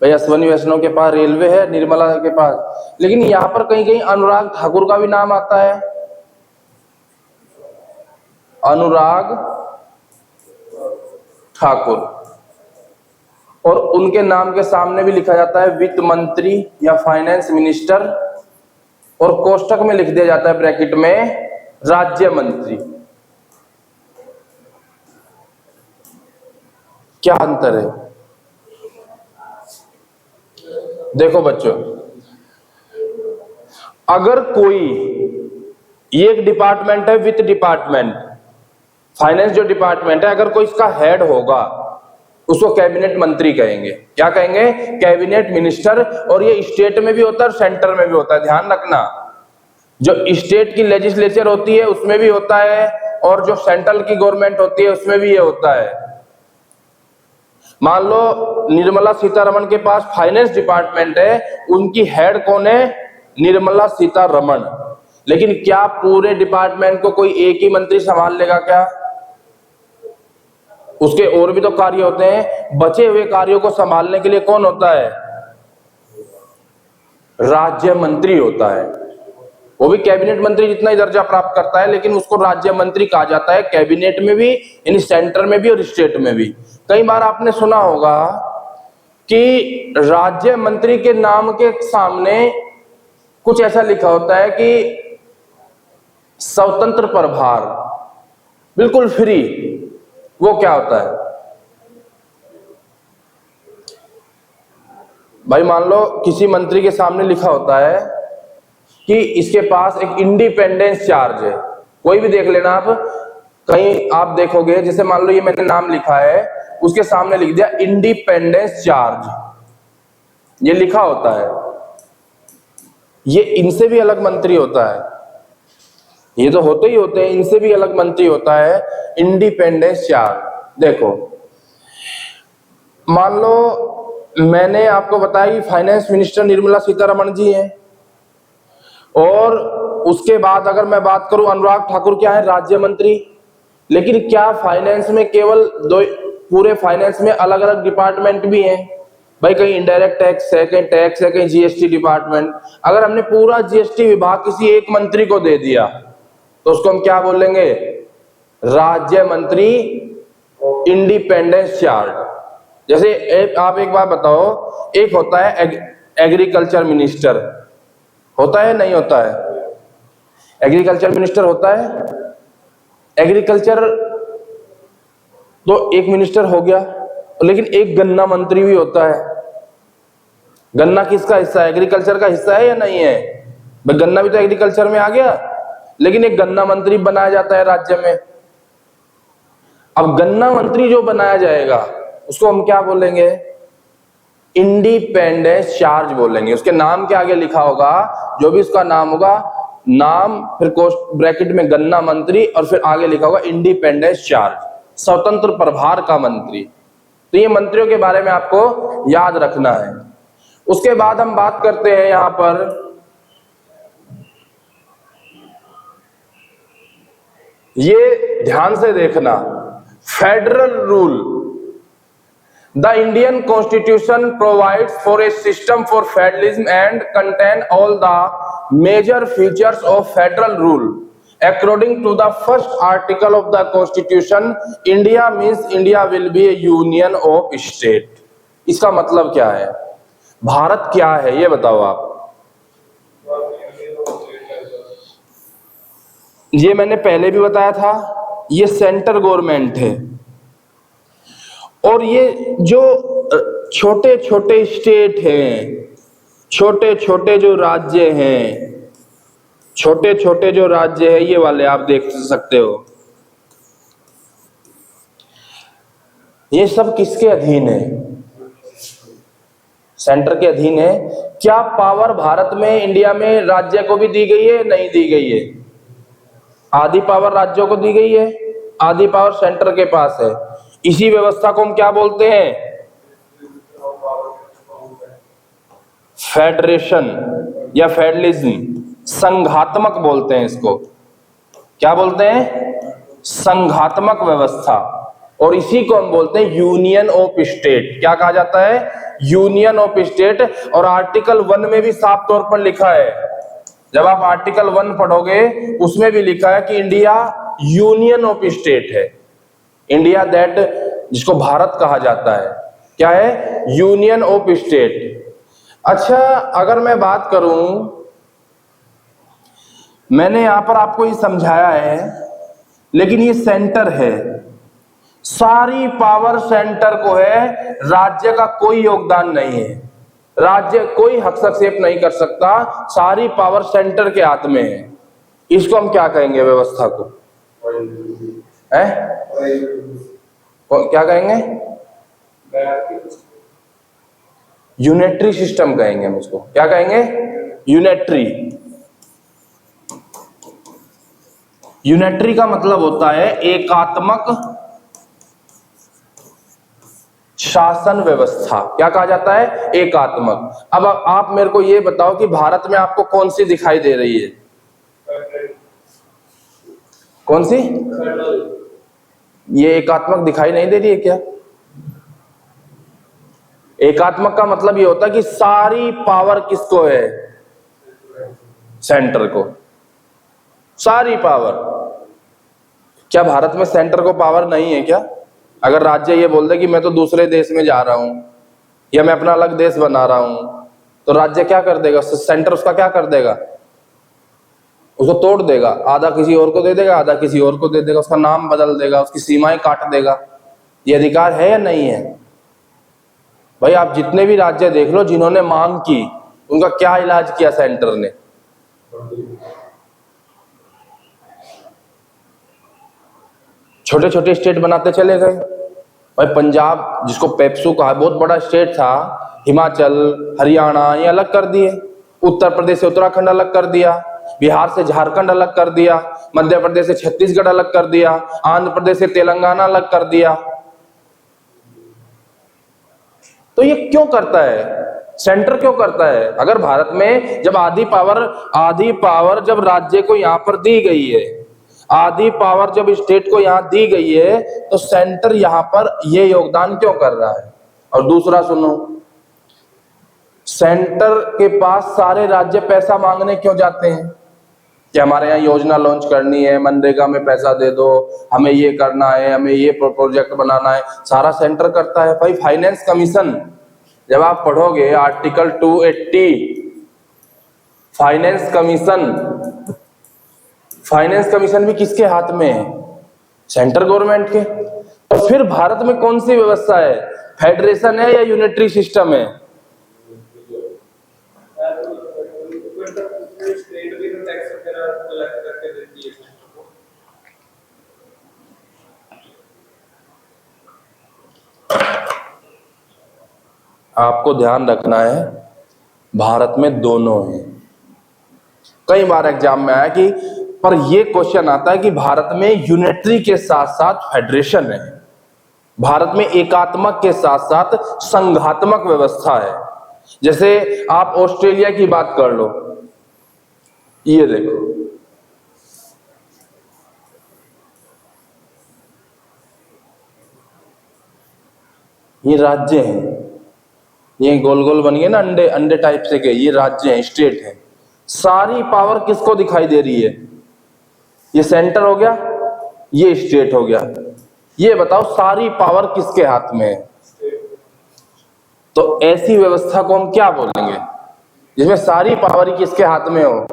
[SPEAKER 1] भाई अश्विनी वैष्णव के पास रेलवे है, निर्मला के पास, लेकिन यहां पर कहीं कहीं अनुराग ठाकुर का भी नाम आता है। अनुराग ठाकुर, और उनके नाम के सामने भी लिखा जाता है वित्त मंत्री या फाइनेंस मिनिस्टर, और कोष्टक में लिख दिया जाता है ब्रैकेट में राज्य मंत्री। क्या अंतर है? देखो बच्चों, अगर कोई, ये एक डिपार्टमेंट है वित्त डिपार्टमेंट, फाइनेंस जो डिपार्टमेंट है, अगर कोई इसका हेड होगा उसको कैबिनेट मंत्री कहेंगे। क्या कहेंगे? Cabinet minister. और ये स्टेट में भी होता है और सेंटर में भी होता है, ध्यान रखना। जो स्टेट की लेजिस्लेचर होती है उसमें भी होता है, और जो सेंट्रल की गवर्नमेंट होती है उसमें भी ये होता है। मान लो निर्मला सीतारमण के पास फाइनेंस डिपार्टमेंट है, उनकी हेड कौन है? निर्मला सीतारमण। लेकिन क्या पूरे डिपार्टमेंट को कोई एक ही मंत्री संभाल लेगा क्या? उसके और भी तो कार्य होते हैं। बचे हुए कार्यों को संभालने के लिए कौन होता है? राज्य मंत्री होता है। वो भी कैबिनेट मंत्री जितना ही दर्जा प्राप्त करता है, लेकिन उसको राज्य मंत्री कहा जाता है, कैबिनेट में भी यानी सेंटर में भी और स्टेट में भी। कई बार आपने सुना होगा कि राज्य मंत्री के नाम के सामने कुछ ऐसा लिखा होता है कि स्वतंत्र प्रभार, बिल्कुल फ्री। वो क्या होता है भाई? मान लो किसी मंत्री के सामने लिखा होता है कि इसके पास एक इंडिपेंडेंस चार्ज है। कोई भी देख लेना आप, कहीं आप देखोगे, जैसे मान लो ये मैंने नाम लिखा है, उसके सामने लिख दिया इंडिपेंडेंस चार्ज, ये लिखा होता है। ये इनसे भी अलग मंत्री होता है, ये तो होते ही होते हैं, इनसे भी अलग मंत्री होता है इंडिपेंडेंस चार्ज। देखो मान लो मैंने आपको बताया कि फाइनेंस मिनिस्टर निर्मला सीतारमण जी हैं, और उसके बाद अगर मैं बात करूं अनुराग ठाकुर क्या है? राज्य मंत्री। लेकिन क्या फाइनेंस में केवल दो, पूरे फाइनेंस में अलग अलग डिपार्टमेंट भी हैं भाई? कहीं इनडायरेक्ट टैक्स है, कहीं टैक्स है, कहीं जीएसटी डिपार्टमेंट। अगर हमने पूरा जीएसटी विभाग किसी एक मंत्री को दे दिया तो उसको हम क्या बोलेंगे? राज्य मंत्री इंडिपेंडेंस चार्ज। जैसे आप एक बात बताओ, एक होता है एग्रीकल्चर मिनिस्टर, होता है नहीं होता है? एग्रीकल्चर मिनिस्टर होता है। एग्रीकल्चर तो एक मिनिस्टर हो गया, लेकिन एक गन्ना मंत्री भी होता है। गन्ना किसका हिस्सा है? एग्रीकल्चर का हिस्सा है या नहीं है? भाई गन्ना भी तो एग्रीकल्चर में आ गया, लेकिन एक गन्ना मंत्री बनाया जाता है राज्य में। अब गन्ना मंत्री जो बनाया जाएगा उसको हम क्या बोलेंगे? इंडिपेंडेंस चार्ज बोलेंगे। उसके नाम के आगे लिखा होगा, जो भी उसका नाम होगा, नाम फिर ब्रैकेट में गन्ना मंत्री और फिर आगे लिखा होगा इंडिपेंडेंस चार्ज, स्वतंत्र प्रभार का मंत्री। तो ये मंत्रियों के बारे में आपको याद रखना है। उसके बाद हम बात करते हैं यहां पर ये ध्यान से देखना, federal rule. The Indian Constitution provides for a system for federalism and contain all the major features of federal rule. According to the first article of the Constitution, India means India will be a union of state. इसका मतलब क्या है? भारत क्या है ये बताओ आप। ये मैंने पहले भी बताया था, ये सेंट्रल गवर्नमेंट है, और ये जो छोटे छोटे स्टेट हैं, छोटे छोटे जो राज्य हैं, छोटे छोटे जो राज्य हैं, ये वाले आप देख सकते हो, ये सब किसके अधीन है? सेंटर के अधीन है। क्या पावर भारत में, इंडिया में राज्य को भी दी गई है? नहीं दी गई है। आधी पावर राज्यों को दी गई है, आधी पावर सेंटर के पास है। इसी व्यवस्था को हम क्या बोलते हैं? फेडरेशन या फेडरलिज्म, संघात्मक बोलते हैं इसको। क्या बोलते हैं? संघात्मक व्यवस्था। और इसी को हम बोलते हैं यूनियन ऑफ स्टेट। क्या कहा जाता है? Union of state. और आर्टिकल 1 में भी साफ तौर पर लिखा है, जब आप आर्टिकल 1 पढ़ोगे उसमें भी लिखा है कि इंडिया यूनियन ऑफ स्टेट है। इंडिया दैट, जिसको भारत कहा जाता है, क्या है? Union of state. अच्छा, अगर मैं बात करूं, मैंने यहां पर आपको ये समझाया है, लेकिन ये सेंटर है, सारी पावर सेंटर को है, राज्य का कोई योगदान नहीं है, राज्य कोई हस्तक्षेप नहीं कर सकता, सारी पावर सेंटर के हाथ में है। इसको हम क्या कहेंगे? व्यवस्था को है? क्या कहेंगे? यूनिटरी सिस्टम कहेंगे हम इसको। क्या कहेंगे? यूनिटरी। यूनिटरी का मतलब होता है एकात्मक शासन व्यवस्था। क्या कहा जाता है? एकात्मक। अब आप मेरे को ये बताओ कि भारत में आपको कौन सी दिखाई दे रही है? कौन सी? ये एकात्मक दिखाई नहीं दे रही है क्या? एकात्मक का मतलब ये होता है कि सारी पावर किसको है? सेंटर को। सारी पावर। क्या भारत में सेंटर को पावर नहीं है क्या? अगर राज्य ये बोल दे कि मैं तो दूसरे देश में जा रहा हूं या मैं अपना अलग देश बना रहा हूं, तो राज्य क्या कर देगा? सेंटर उसका क्या कर देगा? उसको तोड़ देगा, आधा किसी और को दे देगा, आधा किसी और को दे देगा, उसका नाम बदल देगा, उसकी सीमाएं काट देगा। ये अधिकार है या नहीं है? भाई आप जितने भी राज्य देख लो जिन्होंने मांग की, उनका क्या इलाज किया सेंटर ने? छोटे छोटे स्टेट बनाते चले गए। भाई पंजाब, जिसको पेप्सू कहा, बहुत बड़ा स्टेट था, हिमाचल, हरियाणा, ये अलग कर दिए। उत्तर प्रदेश से उत्तराखंड अलग कर दिया, बिहार से झारखंड अलग कर दिया, मध्य प्रदेश से छत्तीसगढ़ अलग कर दिया, आंध्र प्रदेश से तेलंगाना अलग कर दिया। तो ये क्यों करता है? सेंटर क्यों करता है? अगर भारत में जब आधी पावर जब राज्य को यहां पर दी गई है, आधी पावर जब स्टेट को यहां दी गई है, तो सेंटर यहां पर ये योगदान क्यों कर रहा है? और दूसरा सुनो, सेंटर के पास सारे राज्य पैसा मांगने क्यों जाते हैं कि हमारे यहाँ योजना लॉन्च करनी है, मनरेगा में पैसा दे दो, हमें ये करना है, हमें ये प्रोजेक्ट बनाना है, सारा सेंटर करता है। भाई फाइनेंस कमीशन, जब आप पढ़ोगे आर्टिकल 280, फाइनेंस कमीशन भी किसके हाथ में है? सेंटर गवर्नमेंट के। तो फिर भारत में कौन सी व्यवस्था है? फेडरेशन है या यूनिटरी सिस्टम है?
[SPEAKER 2] स्टेट भी तो टैक्स वगैरह कलेक्ट करके देती है।
[SPEAKER 1] आपको ध्यान रखना है, भारत में दोनों है। कई बार एग्जाम में आया कि पर ये क्वेश्चन आता है कि भारत में यूनिटरी के साथ साथ फेडरेशन है, भारत में एकात्मक के साथ साथ संघात्मक व्यवस्था है। जैसे आप ऑस्ट्रेलिया की बात कर लो, ये देखो, ये राज्य हैं, ये गोल गोल बन गए ना अंडे अंडे टाइप से के, ये राज्य हैं, स्टेट है। सारी पावर किसको दिखाई दे रही है? ये सेंटर हो गया, ये स्टेट हो गया। ये बताओ सारी पावर किसके हाथ में है? तो ऐसी व्यवस्था को हम क्या बोलेंगे जिसमें सारी पावर ही किसके हाथ में हो?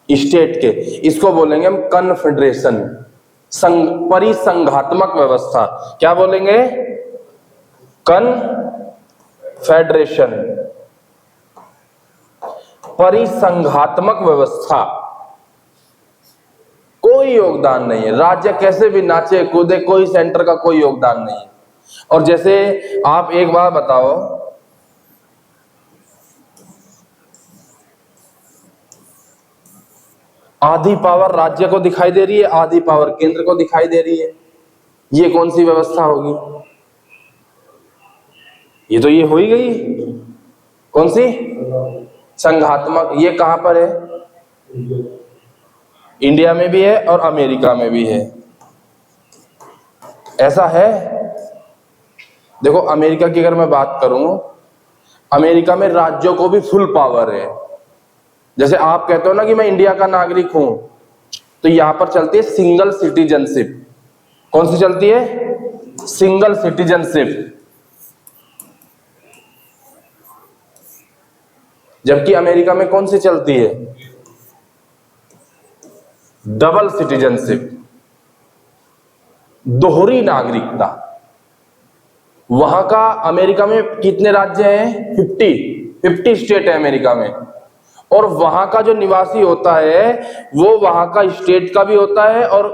[SPEAKER 1] स्टेट के। इसको बोलेंगे हम कन्फेडरेशन, परिसंघात्मक व्यवस्था। क्या बोलेंगे? कन्फेडरेशन, परिसंघात्मक व्यवस्था। कोई योगदान नहीं है, राज्य कैसे भी नाचे कूदे, कोई सेंटर का कोई योगदान नहीं है। और जैसे आप एक बार बताओ, आधी पावर राज्य को दिखाई दे रही है, आधी पावर केंद्र को दिखाई दे रही है, ये कौन सी व्यवस्था होगी? ये तो ये हो ही गई, कौन सी? संघात्मक। ये कहां पर है? इंडिया में भी है और अमेरिका में भी है। ऐसा है। देखो अमेरिका की अगर मैं बात करूं, अमेरिका में राज्यों को भी फुल पावर है। जैसे आप कहते हो ना कि मैं इंडिया का नागरिक हूं, तो यहां पर चलती है सिंगल सिटीजनशिप। कौन सी चलती है? Single citizenship. जबकि अमेरिका में कौन सी चलती है? डबल सिटीजनशिप, दोहरी नागरिकता। वहां का अमेरिका में कितने राज्य हैं? 50 स्टेट है अमेरिका में। और वहां का जो निवासी होता है वो वहां का स्टेट का भी होता है और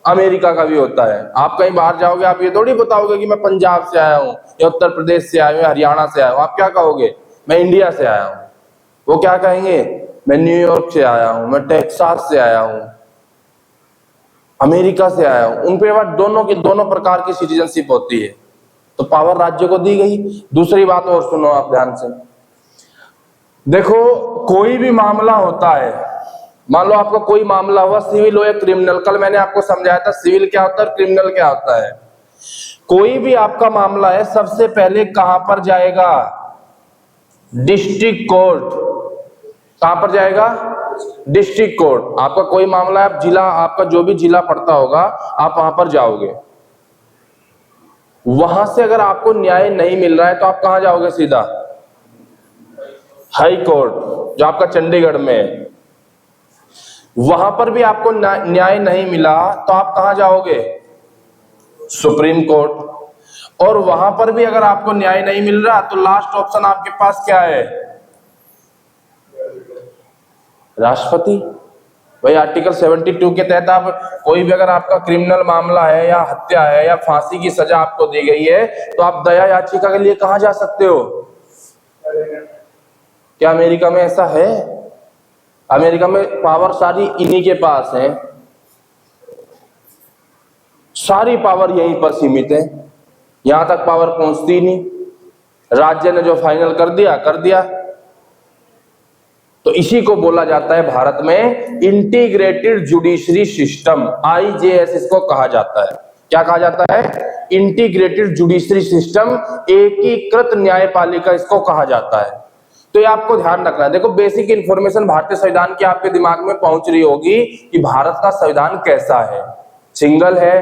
[SPEAKER 1] अमेरिका का भी होता है। आप कहीं बाहर जाओगे, आप ये थोड़ी बताओगे कि मैं पंजाब से आया हूं या उत्तर प्रदेश से आया हूं या हरियाणा से आया हूं। आप क्या कहोगे? मैं इंडिया से आया हूं। वो क्या कहेंगे? मैं न्यूयॉर्क से आया हूं, मैं टेक्सास से आया हूं, अमेरिका से आया हूं। उन पे दोनों प्रकार की सिटीजनशिप होती है। तो पावर राज्य को दी गई। दूसरी बात और सुनो आप ध्यान से, देखो कोई भी मामला होता है, मान लो आपका कोई मामला हुआ, सिविल हो या क्रिमिनल। कल मैंने आपको समझाया था सिविल क्या होता है और क्रिमिनल क्या होता है। कोई भी आपका मामला है, सबसे पहले कहां पर जाएगा? District court. कहां पर जाएगा? डिस्ट्रिक्ट कोर्ट, आपका कोई मामला है, आप जिला, आपका जो भी जिला पड़ता होगा आप वहां पर जाओगे। वहां से अगर आपको न्याय नहीं मिल रहा है तो आप कहां जाओगे? सीधा हाई कोर्ट, जो आपका चंडीगढ़ में है। वहां पर भी आपको न्याय नहीं मिला तो आप कहां जाओगे? Supreme court. और वहां पर भी अगर आपको न्याय नहीं मिल रहा तो लास्ट ऑप्शन आपके पास क्या है? राष्ट्रपति। भाई आर्टिकल 72 के तहत आप कोई भी, अगर आपका क्रिमिनल मामला है या हत्या है या फांसी की सजा आपको दी गई है तो आप दया याचिका के लिए कहां जा सकते हो? क्या अमेरिका में ऐसा है? अमेरिका में पावर सारी इन्हीं के पास है, सारी पावर यहीं पर सीमित है, यहां तक पावर पहुंचती नहीं। राज्य ने जो फाइनल कर दिया कर दिया। तो इसी को बोला जाता है भारत में इंटीग्रेटेड जुडिशरी सिस्टम, IJS इसको कहा जाता है। क्या कहा जाता है? इंटीग्रेटेड जुडिशरी सिस्टम, एकीकृत न्यायपालिका इसको कहा जाता है। तो ये आपको ध्यान रखना है। देखो बेसिक इंफॉर्मेशन भारतीय संविधान की आपके दिमाग में पहुंच रही होगी कि भारत का संविधान कैसा है। सिंगल है,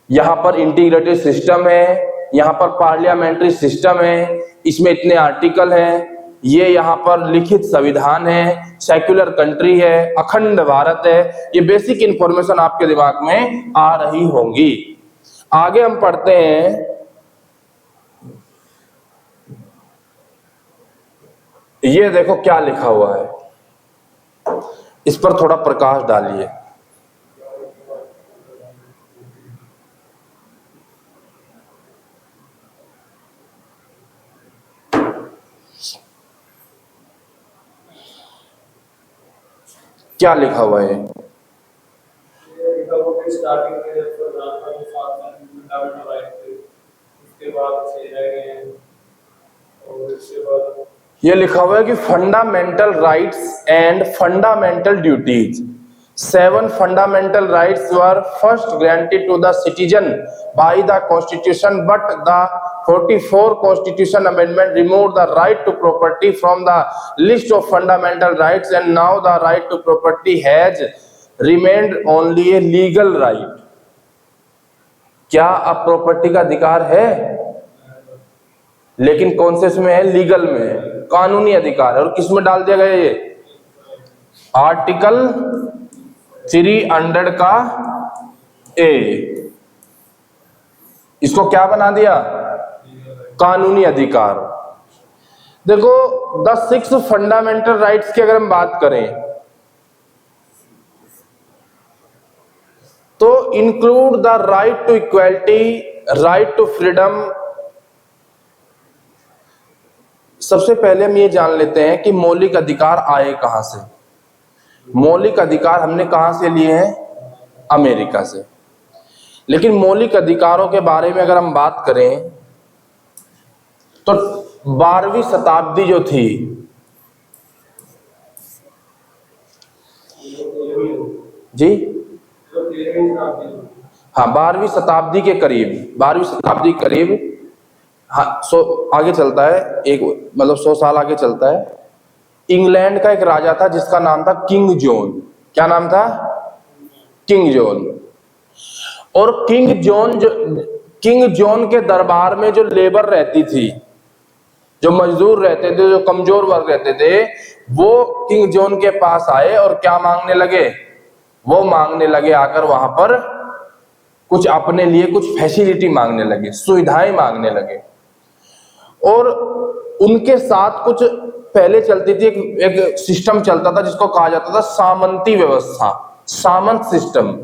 [SPEAKER 1] यहां पर इंटीग्रेटेड सिस्टम है, यहां पर पार्लियामेंट्री सिस्टम है, इसमें इतने आर्टिकल हैं, ये यहाँ पर लिखित संविधान है, सेक्युलर कंट्री है, अखंड भारत है। ये बेसिक इंफॉर्मेशन आपके दिमाग में आ रही होंगी। आगे हम पढ़ते हैं। ये देखो क्या लिखा हुआ है, इस पर थोड़ा प्रकाश डालिए। क्या लिखा हुआ है?
[SPEAKER 2] स्टार्टिंग में जब प्रधानमंत्री फंडामेंटल राइट थे, उसके बाद से रह गए हैं, और इसके बाद
[SPEAKER 1] ये लिखा हुआ है कि fundamental rights and fundamental duties, 7 fundamental rights were first granted to the citizen by the Constitution, but the 44 Constitution Amendment removed the right to property from the list of fundamental rights, and now the right to property has remained only a legal right. क्या अब property का अधिकार है? लेकिन कौन से इसमें है? लीगल में है, कानूनी अधिकार है। और किस में डाल दिया गया? ये आर्टिकल 300 का ए, इसको क्या बना दिया? कानूनी अधिकार। देखो द 6 फंडामेंटल राइट्स की अगर हम बात करें तो include the right to equality, right to freedom. सबसे पहले हम ये जान लेते हैं कि मौलिक अधिकार आए कहां से। मौलिक अधिकार हमने कहां से लिए हैं? अमेरिका से। लेकिन मौलिक अधिकारों के बारे में अगर हम बात करें तो 12वीं शताब्दी जो थी, जी हाँ 12वीं शताब्दी के करीब, 12वीं शताब्दी के करीब, हाँ 100 आगे चलता है, एक मतलब 100 साल आगे चलता है। इंग्लैंड का एक राजा था जिसका नाम था किंग जॉन। क्या नाम था? King John. और किंग जॉन के दरबार में जो लेबर रहती थी, जो मजदूर रहते थे, जो कमजोर वर्ग रहते थे, वो किंग जॉन के पास आए और क्या मांगने लगे? वो मांगने लगे आकर वहां पर कुछ अपने लिए कुछ फैसिलिटी मांगने लगे, सुविधाएं मांगने लगे। और उनके साथ कुछ पहले चलती थी, एक सिस्टम चलता था जिसको कहा जाता था सामंती व्यवस्था, सामंत सिस्टम।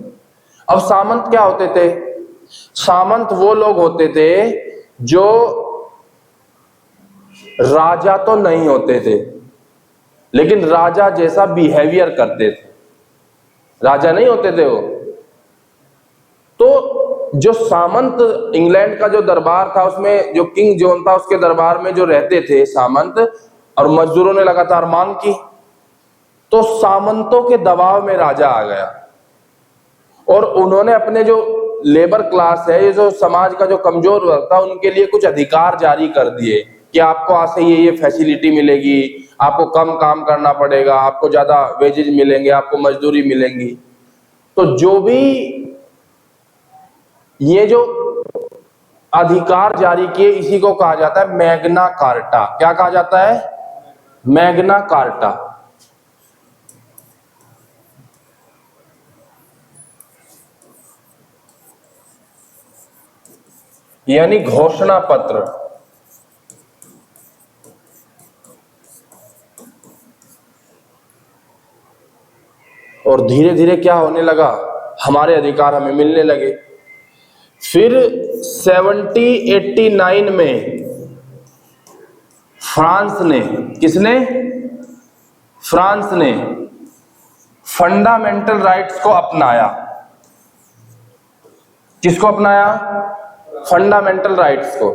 [SPEAKER 1] अब सामंत क्या होते थे? सामंत वो लोग होते थे जो राजा तो नहीं होते थे लेकिन राजा जैसा बिहेवियर करते थे। राजा नहीं होते थे वो। तो जो सामंत, इंग्लैंड का जो दरबार था उसमें जो किंग जॉन था उसके दरबार में जो रहते थे सामंत, और मजदूरों ने लगातार मांग की, तो सामंतों के दबाव में राजा आ गया और उन्होंने अपने जो लेबर क्लास है, ये जो समाज का जो कमजोर वर्ग था, उनके लिए कुछ अधिकार जारी कर दिए कि आपको आज से ये फैसिलिटी मिलेगी, आपको कम काम करना पड़ेगा, आपको ज्यादा वेजेज मिलेंगे, आपको मजदूरी मिलेंगी। तो जो भी ये जो अधिकार जारी किए, इसी को कहा जाता है मैग्ना कार्टा। क्या कहा जाता है? Magna carta. यानी घोषणा पत्र। और धीरे धीरे क्या होने लगा, हमारे अधिकार हमें मिलने लगे। फिर 1789 में फ्रांस ने, किसने? फ्रांस ने फंडामेंटल राइट्स को अपनाया। किसको अपनाया? फंडामेंटल राइट्स को।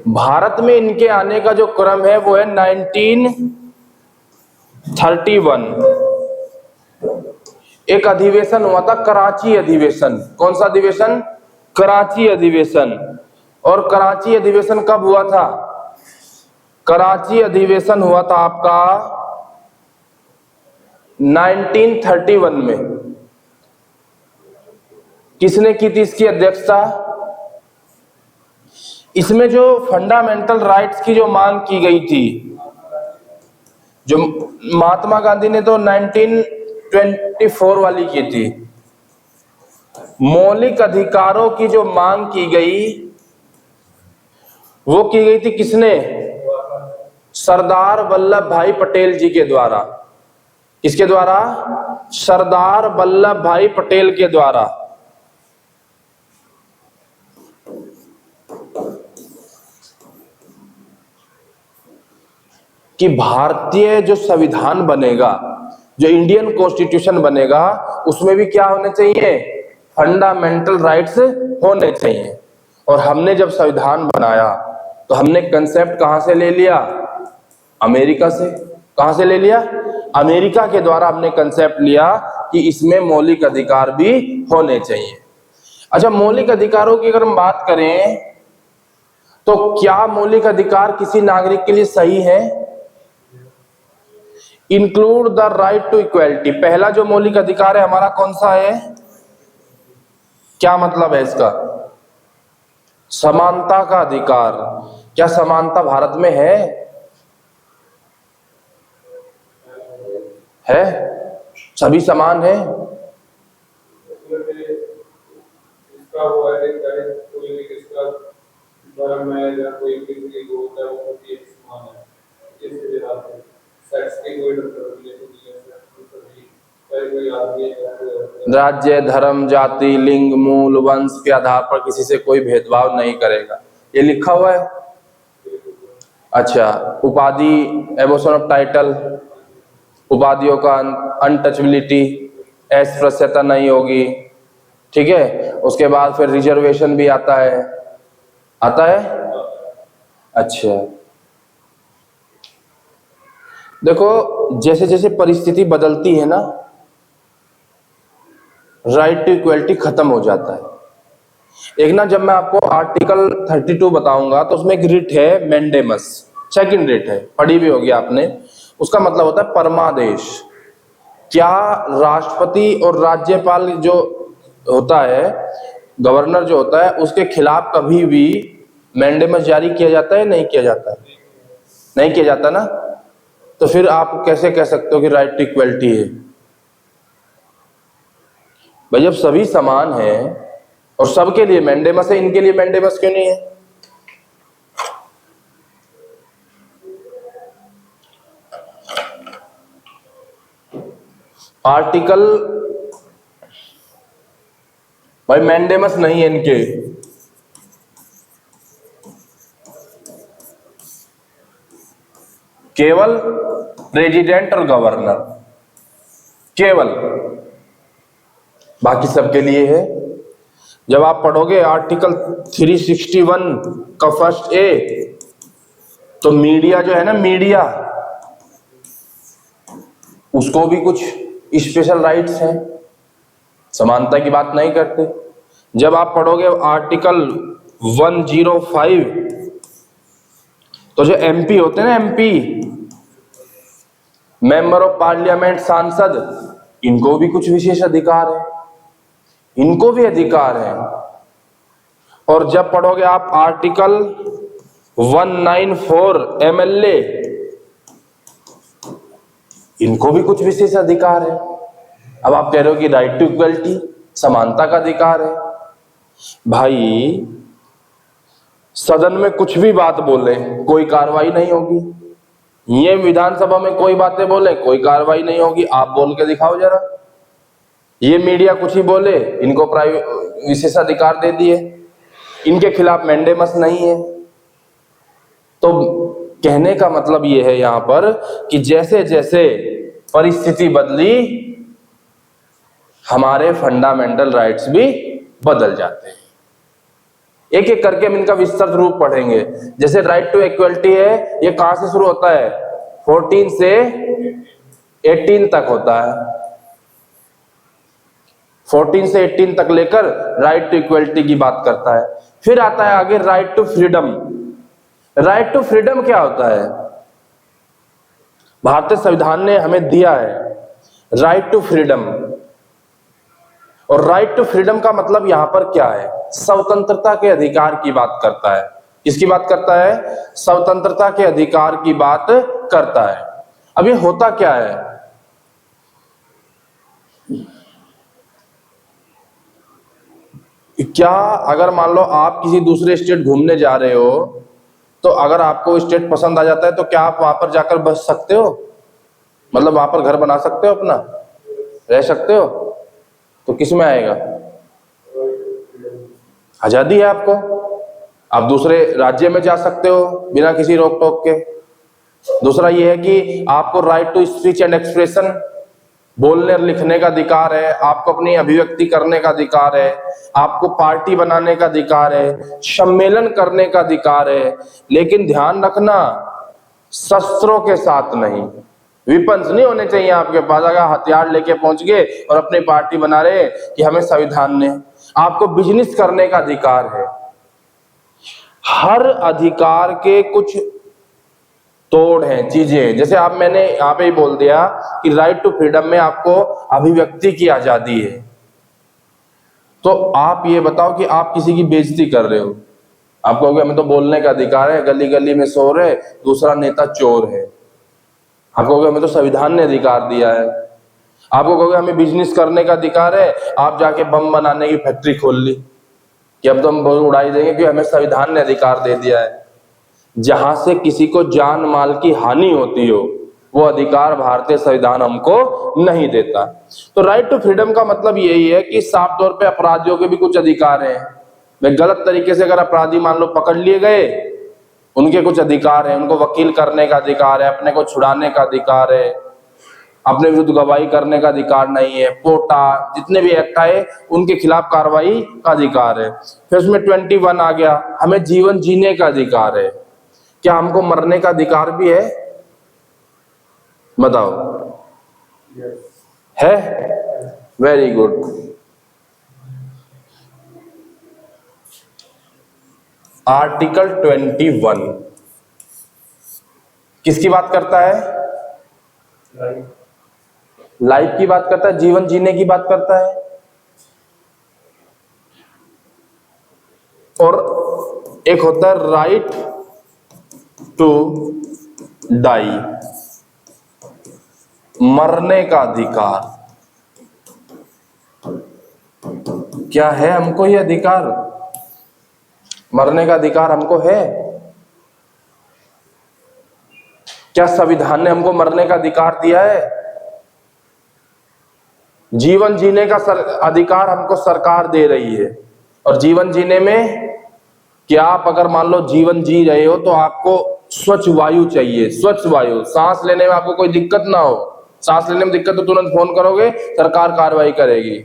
[SPEAKER 1] भारत में इनके आने का जो क्रम है वो है 1931। एक अधिवेशन हुआ था, कराची अधिवेशन। कौन सा अधिवेशन? कराची अधिवेशन। और कराची अधिवेशन कब हुआ था? कराची अधिवेशन हुआ था आपका 1931 में। किसने की थी इसकी अध्यक्षता? इसमें जो फंडामेंटल राइट्स की जो मांग की गई थी, जो महात्मा गांधी ने तो 1924 वाली की थी। मौलिक अधिकारों की जो मांग की गई, वो की गई थी किसने? सरदार वल्लभ भाई पटेल जी के द्वारा। किसके द्वारा? सरदार वल्लभ भाई पटेल के द्वारा। कि भारतीय जो संविधान बनेगा, जो इंडियन कॉन्स्टिट्यूशन बनेगा, उसमें भी क्या होने चाहिए? फंडामेंटल राइट्स होने चाहिए। और हमने जब संविधान बनाया तो हमने कंसेप्ट कहां से ले लिया? अमेरिका से। कहां से ले लिया? अमेरिका के द्वारा हमने कंसेप्ट लिया कि इसमें मौलिक अधिकार भी होने चाहिए। अच्छा, मौलिक अधिकारों की अगर हम बात करें तो क्या मौलिक अधिकार किसी नागरिक के लिए सही है? Include the right to equality. पहला जो मौलिक अधिकार है हमारा कौन सा है? क्या मतलब है इसका? समानता का अधिकार। क्या समानता भारत में है? है? सभी समान है?
[SPEAKER 2] इसका वो है कि कोई भी किसका धर्म है या कोई भी ग्रुप है, वो भी एक समान है। इसके लिए सेक्स की कोई डिस्क्रिमिनेशन नहीं है। कोई आदमी है,
[SPEAKER 1] राज्य, धर्म, जाति, लिंग, मूल, वंश के आधार पर किसी से कोई भेदभाव नहीं करेगा, ये लिखा हुआ है। अच्छा, उपाधि, एबोशन ऑफ टाइटल, उपाधियों का अनटचबिलिटी, अस्पृश्यता नहीं होगी। ठीक है। उसके बाद फिर रिजर्वेशन भी आता है। आता है? अच्छा, देखो जैसे जैसे परिस्थिति बदलती है ना, राइट टू इक्वलिटी खत्म हो जाता है। एक ना, जब मैं आपको आर्टिकल 32 बताऊंगा तो उसमें एक रिट है मैंडेमस, सेकंड रिट है, पढ़ी भी होगी आपने। उसका मतलब होता है परमादेश। क्या राष्ट्रपति और राज्यपाल जो होता है, गवर्नर जो होता है, उसके खिलाफ कभी भी मैंडेमस जारी किया जाता है? नहीं किया जाता है। नहीं किया जाता ना, तो फिर आप कैसे कह सकते हो कि राइट टू इक्वलिटी है? भाई जब सभी समान हैं और सबके लिए मैंडेमस है, इनके लिए मैंडेमस क्यों नहीं है? आर्टिकल, भाई मैंडेमस नहीं है इनके। केवल प्रेसिडेंट और गवर्नर, केवल, बाकी सबके लिए है। जब आप पढ़ोगे आर्टिकल 361 का फर्स्ट ए, तो मीडिया जो है ना, मीडिया, उसको भी कुछ स्पेशल राइट्स हैं, समानता की बात नहीं करते। जब आप पढ़ोगे आर्टिकल 105, तो जो एमपी होते हैं ना, एमपी, मेंबर ऑफ पार्लियामेंट, सांसद, इनको भी कुछ विशेष अधिकार है, इनको भी अधिकार है। और जब पढ़ोगे आप आर्टिकल 194 एमएलए, इनको भी कुछ विशेष अधिकार है। अब आप कह रहे हो कि राइट टू इक्वलिटी, समानता का अधिकार है। भाई सदन में कुछ भी बात बोले कोई कार्रवाई नहीं होगी, ये विधानसभा में कोई बातें बोले कोई कार्रवाई नहीं होगी। आप बोल के दिखाओ जरा। ये मीडिया कुछ ही बोले, इनको विशेष अधिकार दे दिए, इनके खिलाफ मैंडेमस नहीं है। तो कहने का मतलब ये है यहां पर कि जैसे जैसे परिस्थिति बदली, हमारे फंडामेंटल राइट्स भी बदल जाते हैं। एक एक करके हम इनका विस्तृत रूप पढ़ेंगे। जैसे राइट टू इक्वलिटी है, ये कहां से शुरू होता है? 14 से 18 तक होता है। 14 से 18 तक लेकर राइट टू इक्वलिटी की बात करता है। फिर आता है आगे right to freedom. Right to freedom क्या होता है? भारतीय संविधान ने हमें दिया है राइट टू फ्रीडम, और राइट टू फ्रीडम का मतलब यहां पर क्या है? स्वतंत्रता के अधिकार की बात करता है। किसकी बात करता है? स्वतंत्रता के अधिकार की बात करता है। अब ये होता क्या है? क्या अगर मान लो आप किसी दूसरे स्टेट घूमने जा रहे हो, तो अगर आपको स्टेट पसंद आ जाता है तो क्या आप वहां पर जाकर बस सकते हो? मतलब वहां पर घर बना सकते हो, अपना रह सकते हो? तो किस में आएगा? आजादी है आपको, आप दूसरे राज्य में जा सकते हो बिना किसी रोक टोक के। दूसरा ये है कि आपको right to speech and expression, बोलने और लिखने का अधिकार है, आपको अपनी अभिव्यक्ति करने का अधिकार है, आपको पार्टी बनाने का अधिकार है, सम्मेलन करने का अधिकार है। लेकिन ध्यान रखना, शस्त्रों के साथ नहीं, विपन्स नहीं होने चाहिए आपके पास। अगर हथियार लेके पहुंच गए और अपनी पार्टी बना रहे कि हमें संविधान ने, आपको बिजनेस करने का अधिकार है। हर अधिकार के कुछ तोड़ हैं, चीजें। जैसे आप, मैंने यहाँ पे ही बोल दिया कि राइट टू फ्रीडम में आपको अभिव्यक्ति की आजादी है। तो आप ये बताओ कि आप किसी की बेइज्जती कर रहे हो, आप कहोगे हमें तो बोलने का अधिकार है, गली गली में शोर है, दूसरा नेता चोर है। आप कहोगे हमें तो संविधान ने अधिकार दिया है। आपको कहोगे हमें बिजनेस करने का अधिकार है, आप जाके बम बनाने की फैक्ट्री खोल ली कि अब तो हम उड़ाई देंगे कि हमें संविधान ने अधिकार दे दिया है। जहां से किसी को जान माल की हानि होती हो, वो अधिकार भारतीय संविधान हमको नहीं देता। तो राइट टू फ्रीडम का मतलब यही है कि साफ तौर पे अपराधियों के भी कुछ अधिकार हैं। वे गलत तरीके से अगर अपराधी मान लो पकड़ लिए गए, उनके कुछ अधिकार हैं। उनको वकील करने का अधिकार है, अपने को छुड़ाने का अधिकार है, अपने विरुद्ध गवाही करने का अधिकार नहीं है, पोटा, जितने भी एक्ट आए उनके खिलाफ कार्रवाई का अधिकार है। फिर उसमें 21 आ गया, हमें जीवन जीने का अधिकार है। क्या हमको मरने का अधिकार भी है? बताओ। है? Very good. आर्टिकल 21 किसकी बात करता है? लाइफ की बात करता है, जीवन जीने की बात करता है। और एक होता है राइट टू डाई, मरने का अधिकार। क्या है हमको ये अधिकार? मरने का अधिकार हमको है? क्या संविधान ने हमको मरने का अधिकार दिया है? जीवन जीने का अधिकार हमको सरकार दे रही है। और जीवन जीने में क्या आप अगर मान लो जीवन जी रहे हो तो आपको स्वच्छ वायु चाहिए, स्वच्छ वायु, सांस लेने में आपको कोई दिक्कत ना हो। सांस लेने में दिक्कत तो तुरंत फोन करोगे, सरकार कार्रवाई करेगी।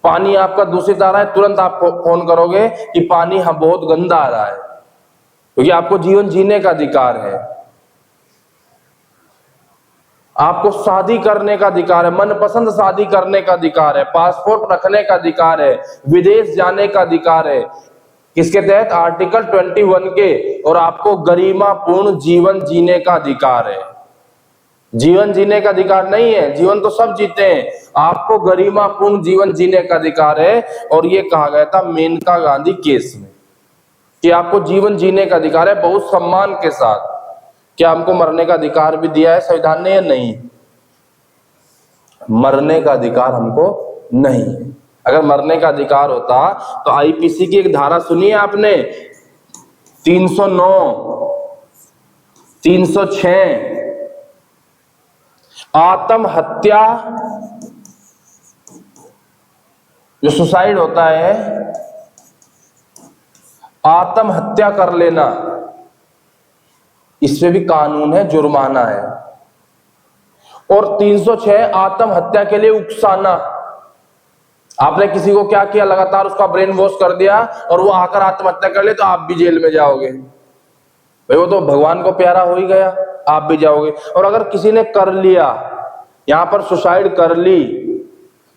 [SPEAKER 1] पानी आपका दूषित आ रहा है, तुरंत आप फोन करोगे कि पानी बहुत गंदा आ रहा है, क्योंकि आपको जीवन जीने का अधिकार है। आपको शादी करने का अधिकार है, मनपसंद शादी करने का अधिकार है, पासपोर्ट रखने का अधिकार है, विदेश जाने का अधिकार है। किसके तहत? आर्टिकल 21 के। और आपको गरिमापूर्ण जीवन जीने का अधिकार है। जीवन जीने का अधिकार नहीं है। जीवन तो सब जीते हैं, आपको गरिमापूर्ण जीवन जीने का अधिकार है। और ये कहा गया था मेनका गांधी केस में कि आपको जीवन जीने का अधिकार है बहुत सम्मान के साथ। क्या हमको मरने का अधिकार भी दिया है संविधान ने या नहीं? मरने का अधिकार हमको नहीं है। अगर मरने का अधिकार होता तो आईपीसी की एक धारा सुनी है आपने, 309, 306, आत्महत्या, जो सुसाइड होता है, आत्महत्या कर लेना, इसमें भी कानून है, जुर्माना है। और 306 आत्महत्या के लिए उकसाना। आपने किसी को क्या किया, लगातार उसका ब्रेन वॉश कर दिया और वो आकर आत्महत्या कर ले तो आप भी जेल में जाओगे भाई, वो तो भगवान को प्यारा हो ही गया, आप भी जाओगे। और अगर किसी ने कर लिया, यहां पर सुसाइड कर ली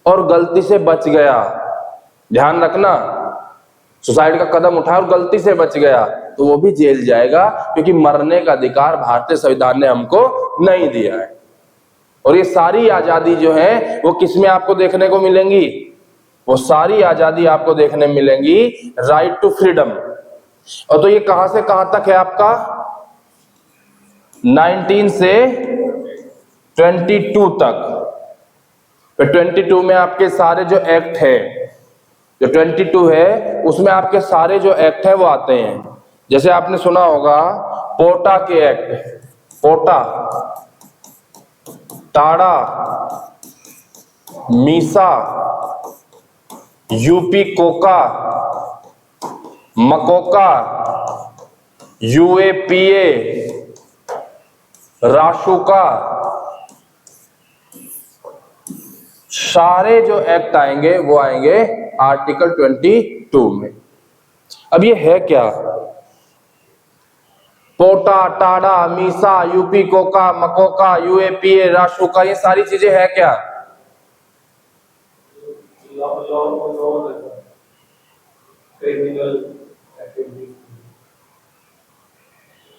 [SPEAKER 1] और गलती से बच गया, ध्यान रखना, सुसाइड का कदम उठाया और गलती से बच गया तो वो भी जेल जाएगा, क्योंकि मरने का अधिकार भारतीय संविधान ने हमको नहीं दिया है। और ये सारी आजादी जो है वो किसमें आपको देखने को मिलेंगी? वो सारी आजादी आपको देखने मिलेंगी राइट टू फ्रीडम। और तो ये कहां से कहां तक है आपका? 19 से 22 तक। तो 22 में आपके सारे जो एक्ट है, जो 22 है उसमें आपके सारे जो एक्ट है वो आते हैं। जैसे आपने सुना होगा पोटा के act, POTA, TADA, MISA, UP COCA, MCOCA, UAPA, Rasuka, सारे जो एक्ट आएंगे वो आएंगे आर्टिकल 22 में। अब ये है क्या? POTA, TADA, MISA, UP COCA, MCOCA, UAPA, Rasuka, ये सारी चीजें है क्या?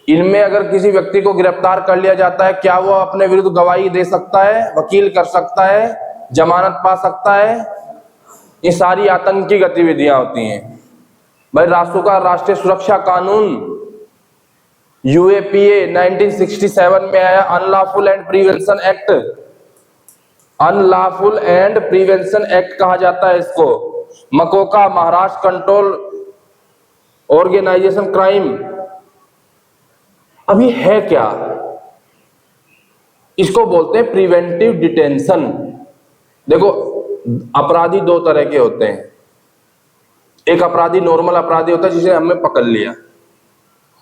[SPEAKER 1] इनमें अगर किसी व्यक्ति को गिरफ्तार कर लिया जाता है, क्या वो अपने विरुद्ध गवाही दे सकता है, वकील कर सकता है, जमानत पा सकता है? ये सारी आतंकी गतिविधियां होती हैं भाई। राष्ट्र राष्ट्रीय सुरक्षा कानून यूएपीए 1967 में आया, unlawful and prevention act, unlawful and prevention act कहा जाता है इसको। MCOCA, Maharashtra control organisation crime. अभी है क्या? इसको बोलते हैं प्रिवेंटिव डिटेंशन। देखो, अपराधी दो तरह के होते हैं। एक अपराधी नॉर्मल अपराधी होता है जिसे हमने पकड़ लिया।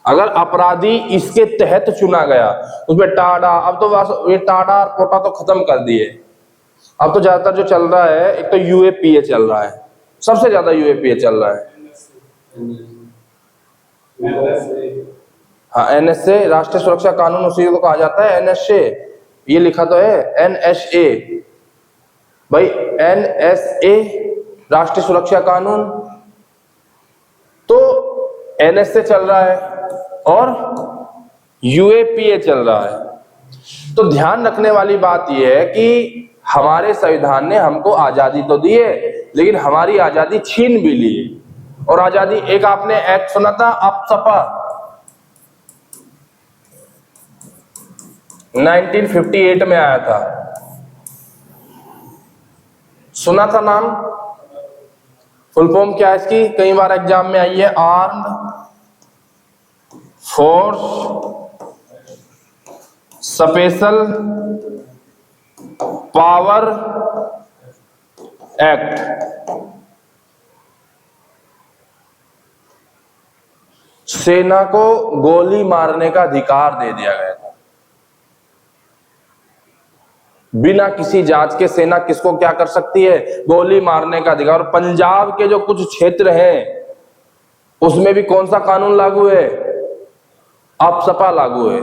[SPEAKER 1] अगर अपराधी इसके तहत चुना गया, उसमें टाडा, अब तो ये टाडा और पोटा तो खत्म कर दिए। अब तो ज्यादातर जो चल रहा है, एक तो यूएपीए चल रहा है, सबसे ज्यादा यूएपीए चल रहा है। हाँ, एनएसए, राष्ट्रीय सुरक्षा कानून उसी को कहा जाता है, एनएसए। ये लिखा तो है एनएसए भाई, एनएसए राष्ट्रीय सुरक्षा कानून। तो एनएसए चल रहा है और यूएपीए चल रहा है। तो ध्यान रखने वाली बात यह है कि हमारे संविधान ने हमको आजादी तो दी है, लेकिन हमारी आजादी छीन भी ली। और आजादी, एक आपने एक्ट सुना था अपसपा, 1958 में आया था, सुना था नाम? फुल फॉर्म क्या है इसकी? कई बार एग्जाम में आई है, armed force special power act. सेना को गोली मारने का अधिकार दे दिया गया था, बिना किसी जांच के सेना किसको क्या कर सकती है? गोली मारने का अधिकार। और पंजाब के जो कुछ क्षेत्र हैं उसमें भी कौन सा कानून लागू है? अपसपा लागू है।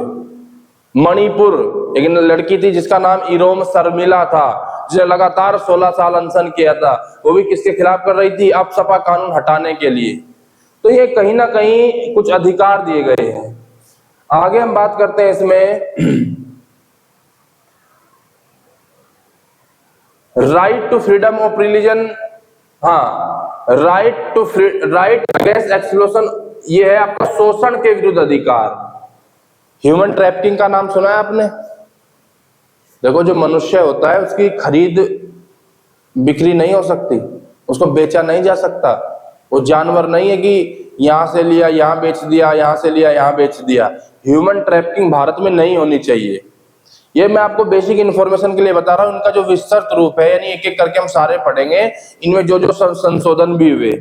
[SPEAKER 1] मणिपुर, एक लड़की थी जिसका नाम इरोम शर्मिला था, जिसने लगातार 16 साल अनशन किया था, वो भी किसके खिलाफ कर रही थी? अपसपा कानून हटाने के लिए। तो ये कहीं ना कहीं कुछ अधिकार दिए गए हैं। आगे हम बात करते हैं इसमें right to freedom of religion, हाँ, राइट अगेंस्ट एक्सप्लोशन, ये है आपका शोषण के विरुद्ध अधिकार। ह्यूमन ट्रैफिकिंग का नाम सुना है आपने? देखो, जो मनुष्य होता है उसकी खरीद बिक्री नहीं हो सकती, उसको बेचा नहीं जा सकता। वो जानवर नहीं है कि यहां से लिया यहां बेच दिया, यहां से लिया यहां बेच दिया। ह्यूमन ट्रैफिकिंग भारत में नहीं होनी चाहिए। ये मैं आपको बेसिक इन्फॉर्मेशन के लिए बता रहा हूं। इनका जो विस्तृत रूप है, यानी एक एक करके हम सारे पढ़ेंगे, इनमें जो जो संशोधन भी हुए।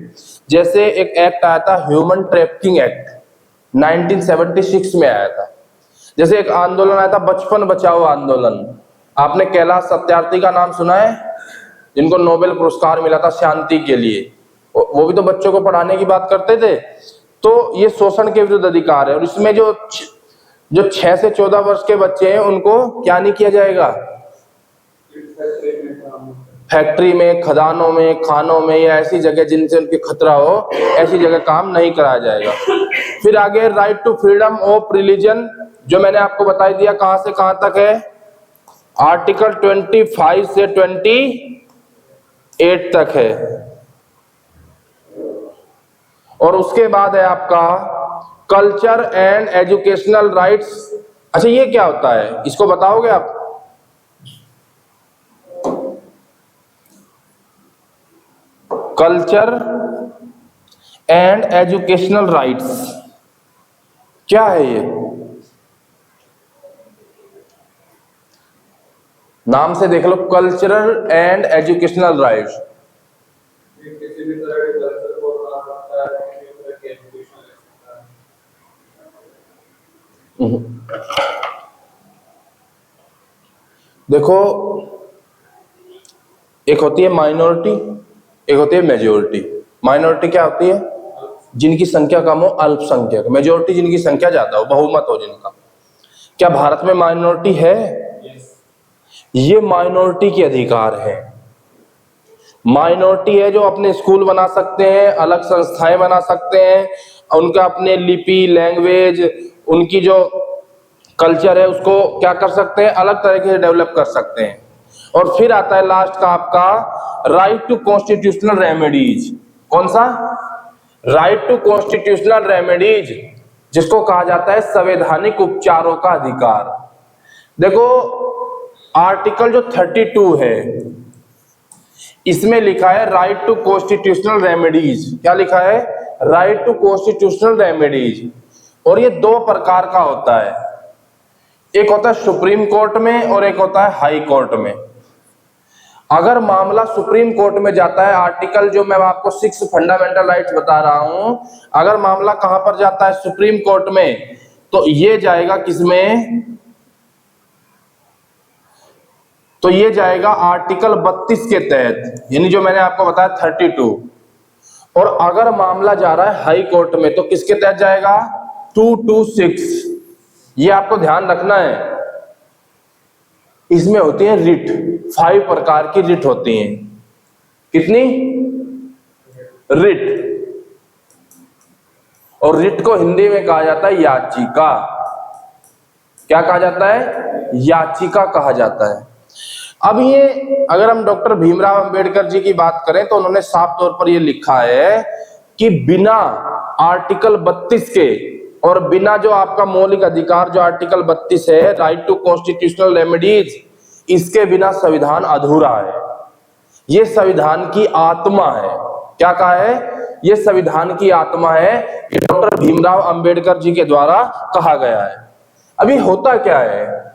[SPEAKER 1] जैसे एक एक्ट आया था, ह्यूमन ट्रैफिकिंग एक्ट, 1976 में आया था। जैसे एक आंदोलन आया था, बचपन बचाओ आंदोलन। आपने कैलाश सत्यार्थी का नाम सुना है, जिनको नोबेल पुरस्कार मिला था शांति के लिए? वो भी तो बच्चों को पढ़ाने की बात करते थे। तो ये शोषण के विरुद्ध अधिकार है। और इसमें जो 6 से 14 वर्ष के बच्चे हैं, उनको क्या नहीं किया जाएगा? फैक्ट्री में, खदानों में, खानों में या ऐसी जगह जिनसे उनके खतरा हो, ऐसी जगह काम नहीं कराया जाएगा। फिर आगे right to freedom of religion, जो मैंने आपको बता दिया कहां से कहां तक है, आर्टिकल 25 से 28 तक है। और उसके बाद है आपका कल्चर एंड एजुकेशनल राइट्स। अच्छा, ये क्या होता है, इसको बताओगे आप? कल्चर एंड एजुकेशनल राइट्स क्या है ये? नाम से देख लो, कल्चरल एंड एजुकेशनल राइट्स।
[SPEAKER 2] किसी भी तरह के कल्चर को बना सकता है, किसी भी तरह की एजुकेशन ले सकता है।
[SPEAKER 1] देखो, एक होती है माइनॉरिटी, एक होती है मेजोरिटी। माइनॉरिटी क्या होती है? जिनकी संख्या कम हो, अल्पसंख्यक। मेजोरिटी जिनकी संख्या ज्यादा हो, बहुमत हो जिनका। क्या भारत में माइनॉरिटी है? ये माइनॉरिटी के अधिकार है। माइनॉरिटी है जो अपने स्कूल बना सकते हैं, अलग संस्थाएं बना सकते हैं, उनका अपने लिपि, लैंग्वेज, उनकी जो कल्चर है उसको क्या कर सकते हैं, अलग तरीके से डेवलप कर सकते हैं। और फिर आता है लास्ट का आपका राइट टू कॉन्स्टिट्यूशनल रेमेडीज। कौन सा? राइट टू कॉन्स्टिट्यूशनल रेमेडीज, जिसको कहा जाता है संवैधानिक उपचारों का अधिकार। देखो, आर्टिकल जो 32 है, इसमें लिखा है राइट टू कॉन्स्टिट्यूशनल रेमेडीज। क्या लिखा है? Right to constitutional remedies. और ये 2 प्रकार का होता है, एक होता है सुप्रीम कोर्ट में और एक होता है हाई कोर्ट में। अगर मामला सुप्रीम कोर्ट में जाता है, आर्टिकल जो मैं आपको 6 फंडामेंटल राइट्स बता रहा हूं, अगर मामला कहां पर जाता है, सुप्रीम कोर्ट में, तो ये जाएगा किसमें? तो ये जाएगा आर्टिकल 32 के तहत, यानी जो मैंने आपको बताया 32। और अगर मामला जा रहा है हाई कोर्ट में, तो किसके तहत जाएगा? 226। ये आपको ध्यान रखना है। इसमें होती है रिट, 5 प्रकार की रिट होती हैं। कितनी? रिट। और रिट को हिंदी में कहा जाता है याचिका। क्या कहा जाता है? याचिका कहा जाता है। अब ये अगर हम डॉक्टर भीमराव अंबेडकर जी की बात करें, तो उन्होंने साफ तौर पर ये लिखा है कि बिना आर्टिकल 32 के और बिना जो आपका मौलिक अधिकार जो आर्टिकल 32 है, राइट टू कॉन्स्टिट्यूशनल रेमेडीज, इसके बिना संविधान अधूरा है। ये संविधान की आत्मा है। क्या कहा है? ये संविधान की आत्मा है। ये डॉक्टर भीमराव अंबेडकर जी के द्वारा कहा गया है। अभी होता क्या है,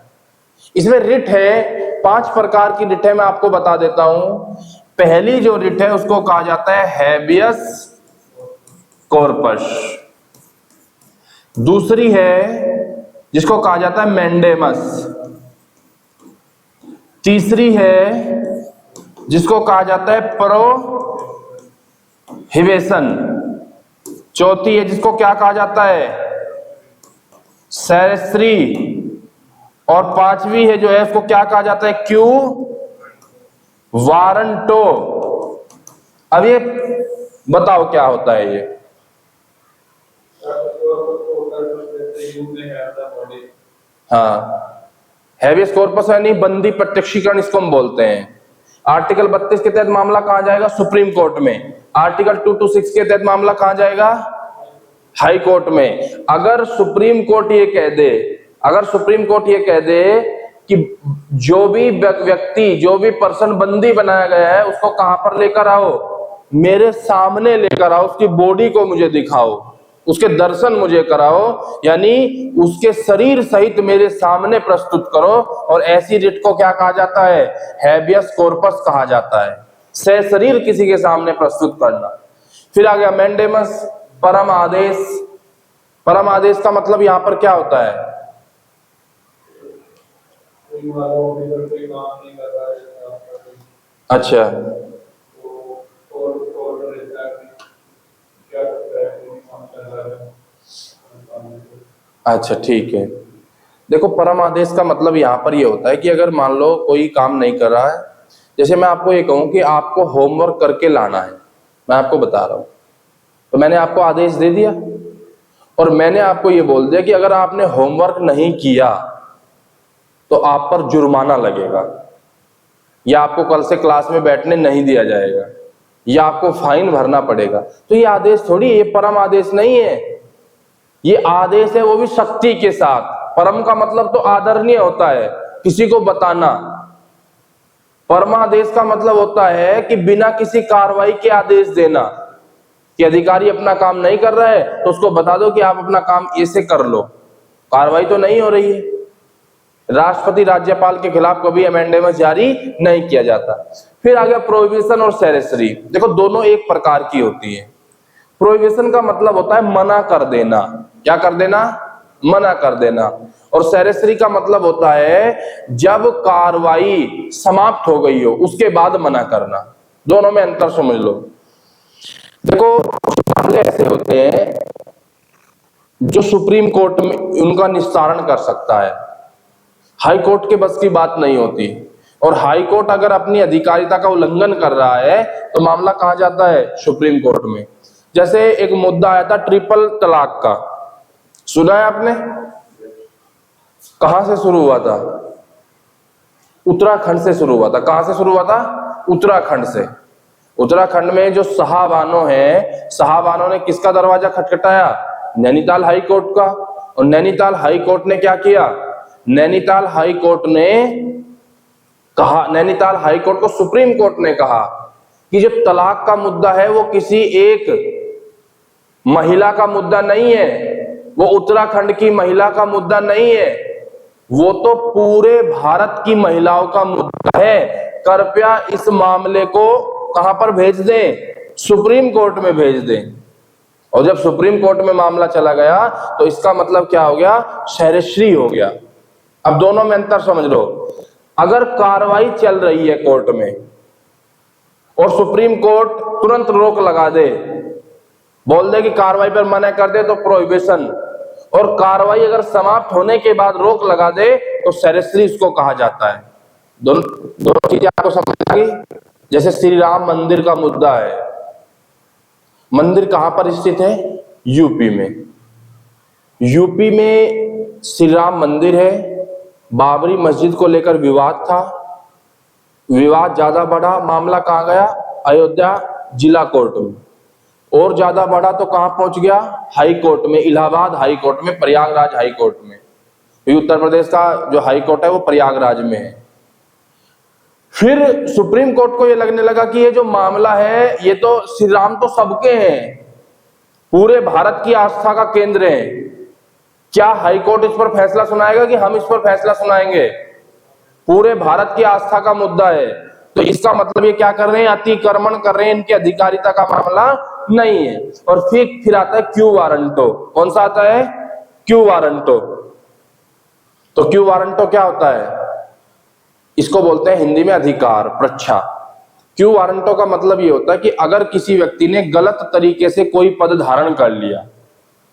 [SPEAKER 1] इसमें रिट है, 5 प्रकार की रिट है, मैं आपको बता देता हूं। पहली जो रिट है उसको कहा जाता है हैबियस कॉर्पस। दूसरी है जिसको कहा जाता है मैंडेमस। तीसरी है जिसको कहा जाता है प्रोहिबिशन। चौथी है जिसको क्या कहा जाता है? सैरेस्ट्री। और 5वीं है जो है उसको क्या कहा जाता है? Quo warranto. अब ये बताओ क्या होता है ये? हाँ, हैबियस कॉर्पस यानी बंदी प्रत्यक्षीकरण, इसको हम बोलते हैं। आर्टिकल 32 के तहत मामला कहां जाएगा? सुप्रीम कोर्ट में। आर्टिकल 226 के तहत मामला कहां जाएगा? हाई कोर्ट में। अगर सुप्रीम कोर्ट ये कह दे कि जो भी व्यक्ति, जो भी पर्सन बंदी बनाया गया है उसको कहां पर लेकर आओ? मेरे सामने लेकर आओ, उसकी बॉडी को मुझे दिखाओ, उसके दर्शन मुझे कराओ, यानी उसके शरीर सहित मेरे सामने प्रस्तुत करो। और ऐसी रिट को क्या कहा जाता है? हैबियस कॉर्पस कहा जाता है, सशरीर किसी के सामने प्रस्तुत करना। फिर आ गया मैंडेमस, परम आदेश। परम आदेश का मतलब यहां पर क्या होता है? अच्छा, अच्छा ठीक है। देखो, परम आदेश का मतलब यहां पर ये होता है कि अगर मान लो कोई काम नहीं कर रहा है, जैसे मैं आपको ये कहूं कि आपको होमवर्क करके लाना है, मैं आपको बता रहा हूं, तो मैंने आपको आदेश दे दिया और मैंने आपको ये बोल दिया कि अगर आपने होमवर्क नहीं किया तो आप पर जुर्माना लगेगा, या आपको कल से क्लास में बैठने नहीं दिया जाएगा, या आपको फाइन भरना पड़ेगा। तो ये आदेश थोड़ी, ये परम आदेश नहीं है, ये आदेश है, वो भी शक्ति के साथ। परम का मतलब तो आदरणीय होता है, किसी को बताना। परमादेश का मतलब होता है कि बिना किसी कार्रवाई के आदेश देना, कि अधिकारी अपना काम नहीं कर रहा है तो उसको बता दो कि आप अपना काम ऐसे कर लो, कार्रवाई तो नहीं हो रही है। राष्ट्रपति राज्यपाल के खिलाफ कभी अमेंडमेंट जारी नहीं किया जाता। फिर आ गया प्रोहिबिशन और सरेसरी। देखो, दोनों एक प्रकार की होती है। प्रोहिबिशन का मतलब होता है मना कर देना। क्या कर देना? मना कर देना। और सरेसरी का मतलब होता है जब कार्रवाई समाप्त हो गई हो उसके बाद मना करना। दोनों में अंतर समझ लो। देखो, मामले ऐसे होते हैं जो सुप्रीम कोर्ट में उनका निस्तारण कर सकता है, हाई कोर्ट के बस की बात नहीं होती। और हाई कोर्ट अगर अपनी अधिकारिता का उल्लंघन कर रहा है तो मामला कहां जाता है? सुप्रीम कोर्ट में। जैसे एक मुद्दा आया था ट्रिपल तलाक का, सुना है आपने? कहां से शुरू हुआ था? उत्तराखंड से शुरू हुआ था। कहां से शुरू हुआ था? उत्तराखंड से। उत्तराखंड में जो शाहबानो है, शाहबानों ने किसका दरवाजा खटखटाया? नैनीताल हाई कोर्ट का। और नैनीताल हाई कोर्ट ने क्या किया? नैनीताल हाई कोर्ट ने कहा, नैनीताल हाई कोर्ट को सुप्रीम कोर्ट ने कहा कि जो तलाक का मुद्दा है वो किसी एक महिला का मुद्दा नहीं है, वो उत्तराखंड की महिला का मुद्दा नहीं है, वो तो पूरे भारत की महिलाओं का मुद्दा है। कृपया इस मामले को कहां पर भेज दें? सुप्रीम कोर्ट में भेज दें। और जब सुप्रीम कोर्ट में मामला चला गया तो इसका मतलब क्या हो गया? सरेसरी हो गया। अब दोनों में अंतर समझ लो। अगर कार्रवाई चल रही है कोर्ट में और सुप्रीम कोर्ट तुरंत रोक लगा दे, बोल दे कि कार्रवाई पर मना कर दे, तो प्रोहिबिशन। और कार्रवाई अगर समाप्त होने के बाद रोक लगा दे तो सरेसरी इसको कहा जाता है। दोनों चीजें आपको समझ आ गई? जैसे श्री राम मंदिर का मुद्दा है, मंदिर कहां पर स्थित है? यूपी में। यूपी में श्री राम मंदिर है, बाबरी मस्जिद को लेकर विवाद था, विवाद ज्यादा बढ़ा, मामला कहां गया? अयोध्या जिला कोर्ट में। और ज्यादा बढ़ा तो कहां पहुंच गया? हाई कोर्ट में, इलाहाबाद हाई कोर्ट में, प्रयागराज हाई कोर्ट में। उत्तर प्रदेश का जो हाई कोर्ट है वो प्रयागराज में है। फिर सुप्रीम कोर्ट को ये लगने लगा कि ये जो मामला है ये तो श्री राम तो सबके हैं, पूरे भारत की आस्था का केंद्र है, क्या हाई कोर्ट इस पर फैसला सुनाएगा कि हम इस पर फैसला सुनाएंगे? पूरे भारत की आस्था का मुद्दा है। तो इसका मतलब ये क्या कर रहे हैं? अतिक्रमण कर रहे हैं, इनकी अधिकारिता का मामला नहीं है। और फिर आता है क्यू वारंटो। कौन सा आता है? Quo warranto. तो क्यू वारंटो क्या होता है? इसको बोलते हैं हिंदी में अधिकार प्रच्छा। क्यू वारंटो का मतलब ये होता है कि अगर किसी व्यक्ति ने गलत तरीके से कोई पद धारण कर लिया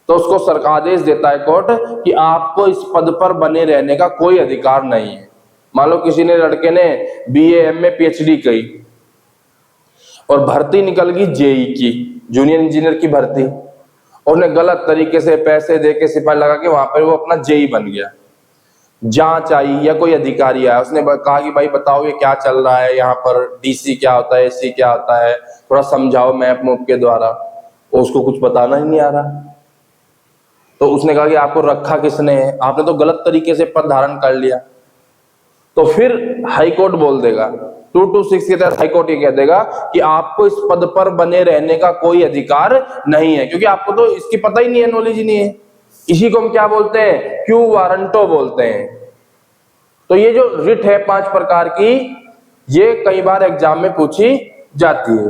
[SPEAKER 1] तो उसको सरकार आदेश देता है कोर्ट कि आपको इस पद पर बने रहने का कोई अधिकार नहीं है। मान लो किसी ने, लड़के ने बीए एमए पीएचडी की और भर्ती निकल गई जेई की, जूनियर इंजीनियर की भर्ती, और उन्हें गलत तरीके से पैसे दे के सिपाही लगा के वहां पर वो अपना जेई बन गया। जांच आई या कोई अधिकारी आया, उसने कहा कि भाई बताओ ये क्या चल रहा है, यहाँ पर डीसी क्या होता है, एसी क्या होता है, थोड़ा समझाओ मैप मूप के द्वारा, उसको कुछ बताना ही नहीं आ रहा। तो उसने कहा कि आपको रखा किसने है, आपने तो गलत तरीके से पद धारण कर लिया। तो फिर हाईकोर्ट बोल देगा, 226 के तहत हाईकोर्ट ये कह देगा कि आपको इस पद पर बने रहने का कोई अधिकार नहीं है, क्योंकि आपको तो इसकी पता ही नहीं है, नॉलेज ही नहीं है। इसी को हम क्या बोलते हैं, क्यू वारंटो बोलते हैं। तो ये जो रिट है 5 प्रकार की, ये कई बार एग्जाम में पूछी जाती है।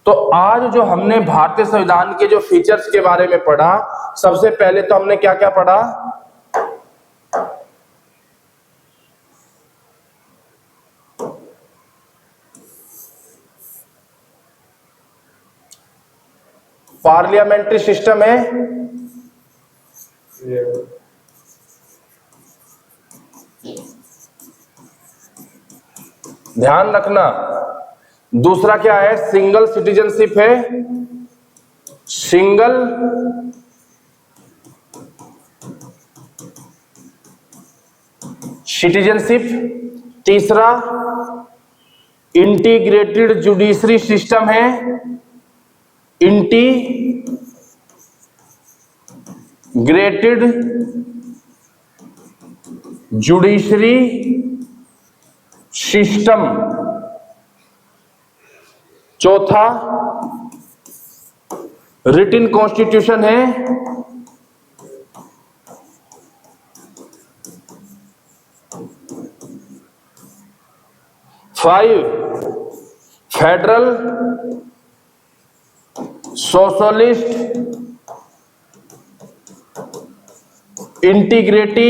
[SPEAKER 1] तो आज जो हमने भारतीय संविधान के जो फीचर्स के बारे में पढ़ा, सबसे पहले तो हमने क्या क्या पढ़ा, पार्लियामेंट्री सिस्टम है, ध्यान रखना। दूसरा क्या है, सिंगल सिटीजनशिप है, सिंगल सिटीजनशिप। तीसरा इंटीग्रेटेड जुडिशरी सिस्टम है, इंटीग्रेटेड जुडिशरी सिस्टम। चौथा रिटन कॉन्स्टिट्यूशन है, federal socialist integrity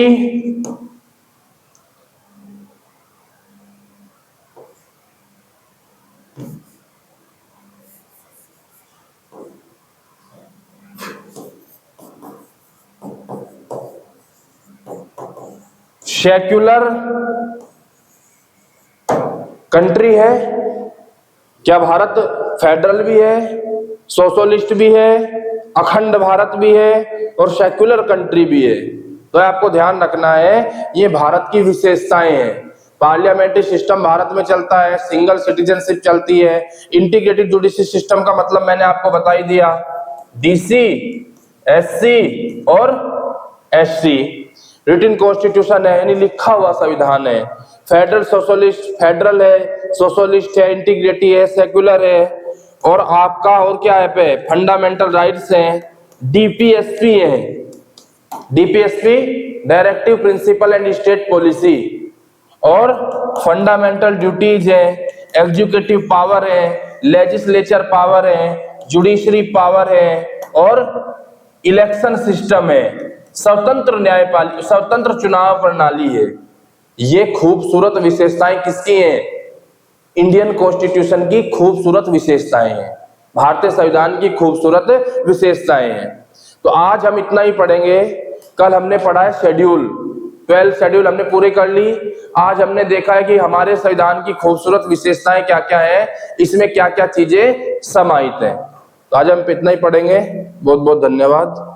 [SPEAKER 1] secular country है। क्या भारत फेडरल भी है, सोशलिस्ट भी है, अखंड भारत भी है और सेक्युलर कंट्री भी है। तो आपको ध्यान रखना है, ये भारत की विशेषताएं हैं। पार्लियामेंट्री सिस्टम भारत में चलता है, सिंगल सिटीजनशिप चलती है, इंटीग्रेटेड जुडिशरी सिस्टम का मतलब मैंने आपको बता ही दिया, डीसी, एससी और एससी। रिटन कॉन्स्टिट्यूशन है, यानी लिखा हुआ संविधान है। फेडरल सोशलिस्ट, फेडरल है, सोशलिस्ट है, इंटीग्रेटी है, सेक्युलर है, और आपका और क्या है पे फंडामेंटल राइट्स हैं, डीपीएसपी है, DPSP directive principle and state policy, और फंडामेंटल ड्यूटीज है, एग्जीक्यूटिव पावर है, लेजिस्लेचर पावर है, जुडिशरी पावर है, और इलेक्शन सिस्टम है, स्वतंत्र न्यायपालिका, स्वतंत्र चुनाव प्रणाली है। ये खूबसूरत विशेषताएं किसकी हैं, इंडियन कॉन्स्टिट्यूशन की खूबसूरत विशेषताएं हैं, भारतीय संविधान की खूबसूरत विशेषताएं हैं। तो आज हम इतना ही पढ़ेंगे। कल हमने पढ़ा है शेड्यूल, 12 शेड्यूल हमने पूरे कर ली। आज हमने देखा है कि हमारे संविधान की खूबसूरत विशेषताएं क्या क्या है, इसमें क्या क्या चीजें समाहित हैं। तो आज हम इतना ही पढ़ेंगे। बहुत बहुत धन्यवाद।